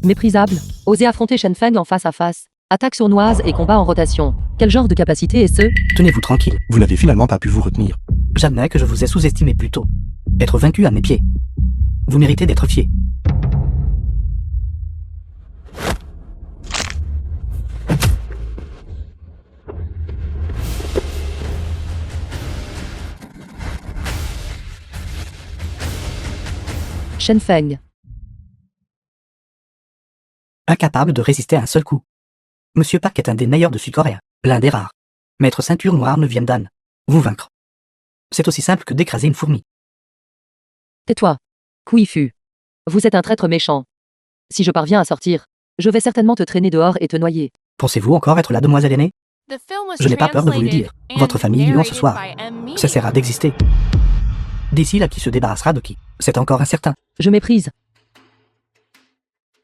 Méprisable. Oser affronter Shen Feng en face à face. Attaque sournoise et combat en rotation. Quel genre de capacité est-ce? Tenez-vous tranquille. Vous n'avez finalement pas pu vous retenir. J'admets que je vous ai sous-estimé plus tôt. Être vaincu à mes pieds. Vous méritez d'être fier. Shen Feng. Incapable de résister à un seul coup. Monsieur Park est un des meilleurs de Sud-Coréen, l'un des rares. Maître ceinture noire 9e dan. Vous vaincre. C'est aussi simple que d'écraser une fourmi. Tais-toi. Kuifu. Vous êtes un traître méchant. Si je parviens à sortir, je vais certainement te traîner dehors et te noyer. Pensez-vous encore être la demoiselle aînée? The film was Je n'ai pas peur de vous le translated dire. and Votre famille Lyon ce narrated soir by M. Media. cessera d'exister. D'ici là, qui se débarrassera de qui? C'est encore incertain. Je méprise.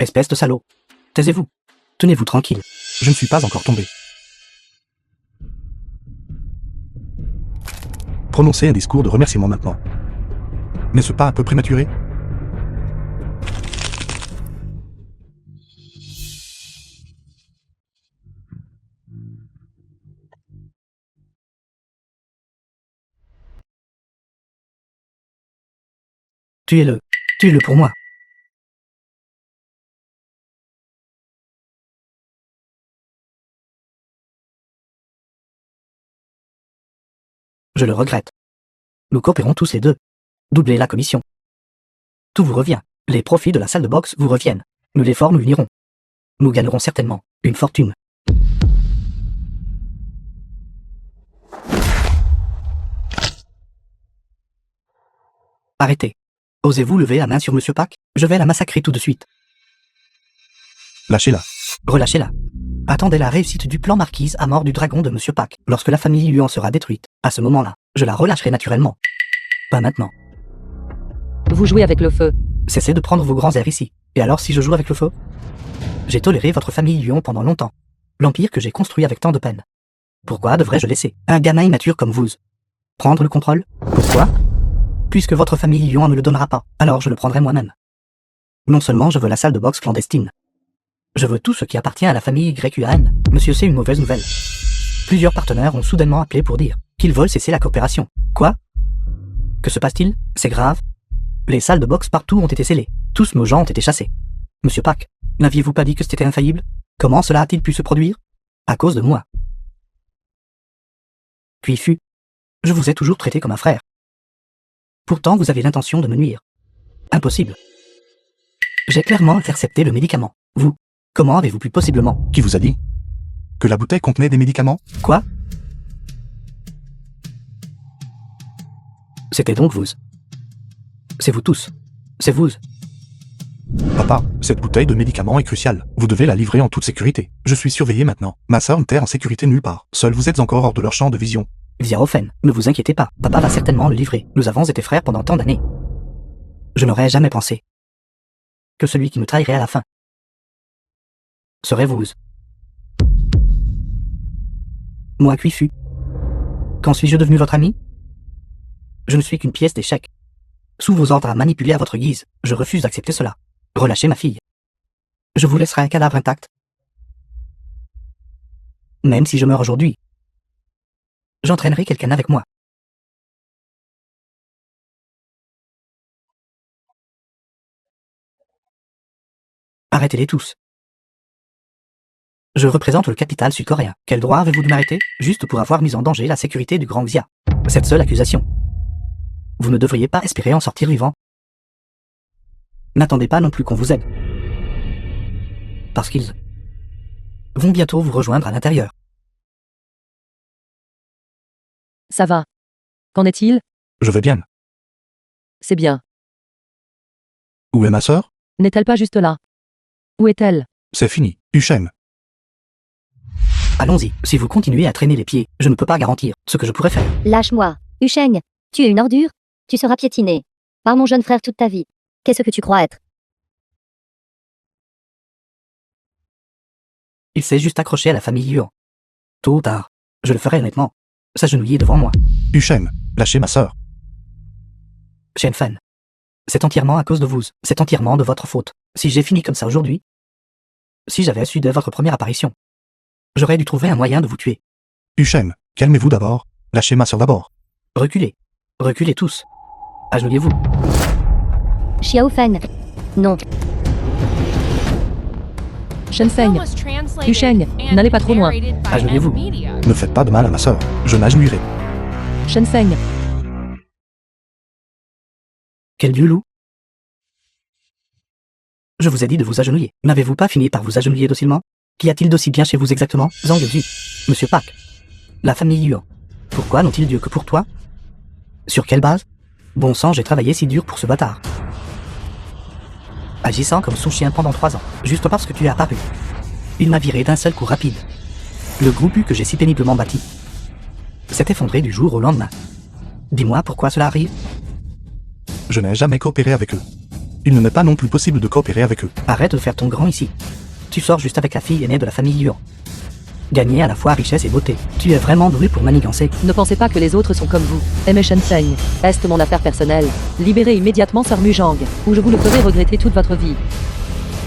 Espèce de salaud. Taisez-vous. Tenez-vous tranquille. Je ne suis pas encore tombé. Prononcez un discours de remerciement maintenant. N'est-ce pas un peu prématuré? Tuez-le. Tuez-le pour moi. Je le regrette. Nous coopérons tous les deux. Doublez la commission. Tout vous revient. Les profits de la salle de boxe vous reviennent. Nous les formes unirons. Nous gagnerons certainement une fortune. Arrêtez. Osez-vous lever la main sur Monsieur Park? Je vais la massacrer tout de suite. Lâchez-la. Relâchez-la. Attendez la réussite du plan marquise à mort du dragon de Monsieur Park. Lorsque la famille Yuan sera détruite, à ce moment-là, je la relâcherai naturellement. Pas maintenant. Vous jouez avec le feu. Cessez de prendre vos grands airs ici. Et alors si je joue avec le feu? J'ai toléré votre famille Yuan pendant longtemps. L'empire que j'ai construit avec tant de peine. Pourquoi devrais-je laisser un gamin immature comme vous prendre le contrôle? Pourquoi? Puisque votre famille Yuan ne le donnera pas, alors je le prendrai moi-même. Non seulement je veux la salle de boxe clandestine. Je veux tout ce qui appartient à la famille YUAN. Monsieur, c'est une mauvaise nouvelle. Plusieurs partenaires ont soudainement appelé pour dire qu'ils veulent cesser la coopération. Quoi? Que se passe-t-il? C'est grave. Les salles de boxe partout ont été scellées. Tous nos gens ont été chassés. Monsieur Park, n'aviez-vous pas dit que c'était infaillible? Comment cela a-t-il pu se produire? À cause de moi. Kuifu, je vous ai toujours traité comme un frère. Pourtant, vous avez l'intention de me nuire. Impossible. J'ai clairement intercepté le médicament. Vous, comment avez-vous pu possiblement? Qui vous a dit que la bouteille contenait des médicaments? Quoi? C'était donc vous. C'est vous tous. C'est vous. Papa, cette bouteille de médicaments est cruciale. Vous devez la livrer en toute sécurité. Je suis surveillé maintenant. Ma sœur ne terre en sécurité nulle part. Seul vous êtes encore hors de leur champ de vision. Xiaofen, ne vous inquiétez pas. Papa va certainement le livrer. Nous avons été frères pendant tant d'années. Je n'aurais jamais pensé que celui qui me trahirait à la fin serait vous. Moi, Kuifu. Quand suis-je devenu votre ami? Je ne suis qu'une pièce d'échec. Sous vos ordres à manipuler à votre guise, je refuse d'accepter cela. Relâchez ma fille. Je vous laisserai un cadavre intact. Même si je meurs aujourd'hui, j'entraînerai quelqu'un avec moi. Arrêtez-les tous. Je représente le capital sud-coréen. Quel droit avez-vous de m'arrêter, juste pour avoir mis en danger la sécurité du grand Xia? Cette seule accusation. Vous ne devriez pas espérer en sortir vivant. N'attendez pas non plus qu'on vous aide. Parce qu'ils vont bientôt vous rejoindre à l'intérieur. Ça va. Qu'en est-il? Je vais bien. C'est bien. Où est ma sœur? N'est-elle pas juste là? Où est-elle? C'est fini. Ushem. Allons-y, si vous continuez à traîner les pieds, je ne peux pas garantir ce que je pourrais faire. Lâche-moi. Usheng, tu es une ordure? Tu seras piétiné par mon jeune frère toute ta vie. Qu'est-ce que tu crois être? Il s'est juste accroché à la famille Yuan. Tôt ou tard, je le ferai honnêtement. S'agenouiller devant moi. Ushem, lâchez ma sœur. Shen Fan. C'est entièrement à cause de vous. C'est entièrement de votre faute. Si j'ai fini comme ça aujourd'hui, Si j'avais su de votre première apparition, j'aurais dû trouver un moyen de vous tuer. Huchen, calmez-vous d'abord. Lâchez ma sœur d'abord. Reculez. Reculez tous. Agenouillez-vous. Xiao Feng. Non. Shen Film Feng. was translated Yusheng, and n'allez pas trop loin. narrated by Agenouillez-vous. M Media. Ne faites pas de mal à ma sœur. Je n'agenouillerai. Shen Feng. Quel vieux loup. Je vous ai dit de vous agenouiller. N'avez-vous pas fini par vous agenouiller docilement? Qu'y a-t-il d'aussi bien chez vous exactement? Zhang Zi, Monsieur Pak, la famille Yuan. Pourquoi n'ont-ils Dieu que pour toi? Sur quelle base? Bon sang, j'ai travaillé si dur pour ce bâtard. Agissant comme son chien pendant 3 ans, juste parce que tu es apparu. Il m'a viré d'un seul coup rapide. Le groupe que j'ai si péniblement bâti s'est effondré du jour au lendemain. Dis-moi pourquoi cela arrive? Je n'ai jamais coopéré avec eux. Il ne m'est pas non plus possible de coopérer avec eux. Arrête de faire ton grand ici. Tu sors juste avec la fille aînée de la famille Yuan. Gagner à la fois richesse et beauté. Tu es vraiment doué pour manigancer. Ne pensez pas que les autres sont comme vous. Aimez Shen Feng. Est mon affaire personnelle. Libérez immédiatement Sœur Mujang, ou je vous le ferai regretter toute votre vie.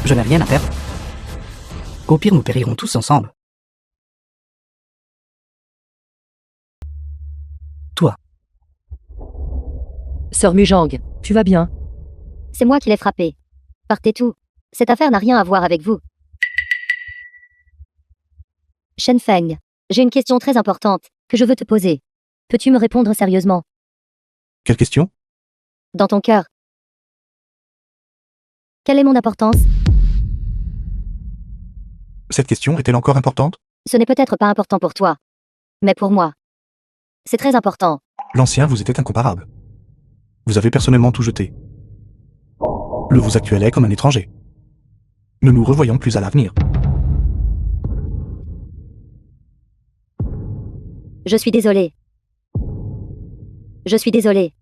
Je n'ai rien à perdre. Au pire, nous périrons tous ensemble. Toi, Sœur Mujang, tu vas bien? C'est moi qui l'ai frappé. Partez tout. Cette affaire n'a rien à voir avec vous. Shen Feng, j'ai une question très importante que je veux te poser. Peux-tu me répondre sérieusement? Quelle question? Dans ton cœur. Quelle est mon importance? Cette question est-elle encore importante? Ce n'est peut-être pas important pour toi. Mais pour moi. C'est très important. L'ancien vous était incomparable. Vous avez personnellement tout jeté. Le vous actuel est comme un étranger. Ne nous revoyons plus à l'avenir. Je suis désolé. Je suis désolé.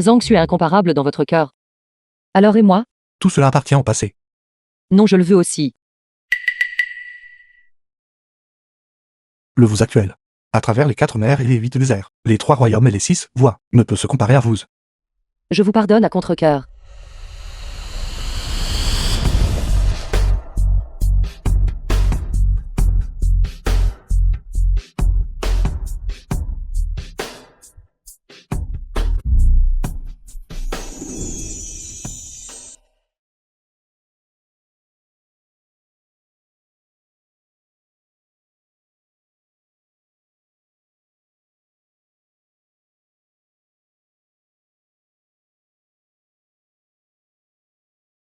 Zhang Xue est incomparable dans votre cœur. Alors et moi? Tout cela appartient au passé. Non, je le veux aussi. Le vous actuel. À travers les 4 mers et les 8 déserts, les 3 royaumes et les 6 voies, ne peut se comparer à vous. Je vous pardonne à contre-cœur.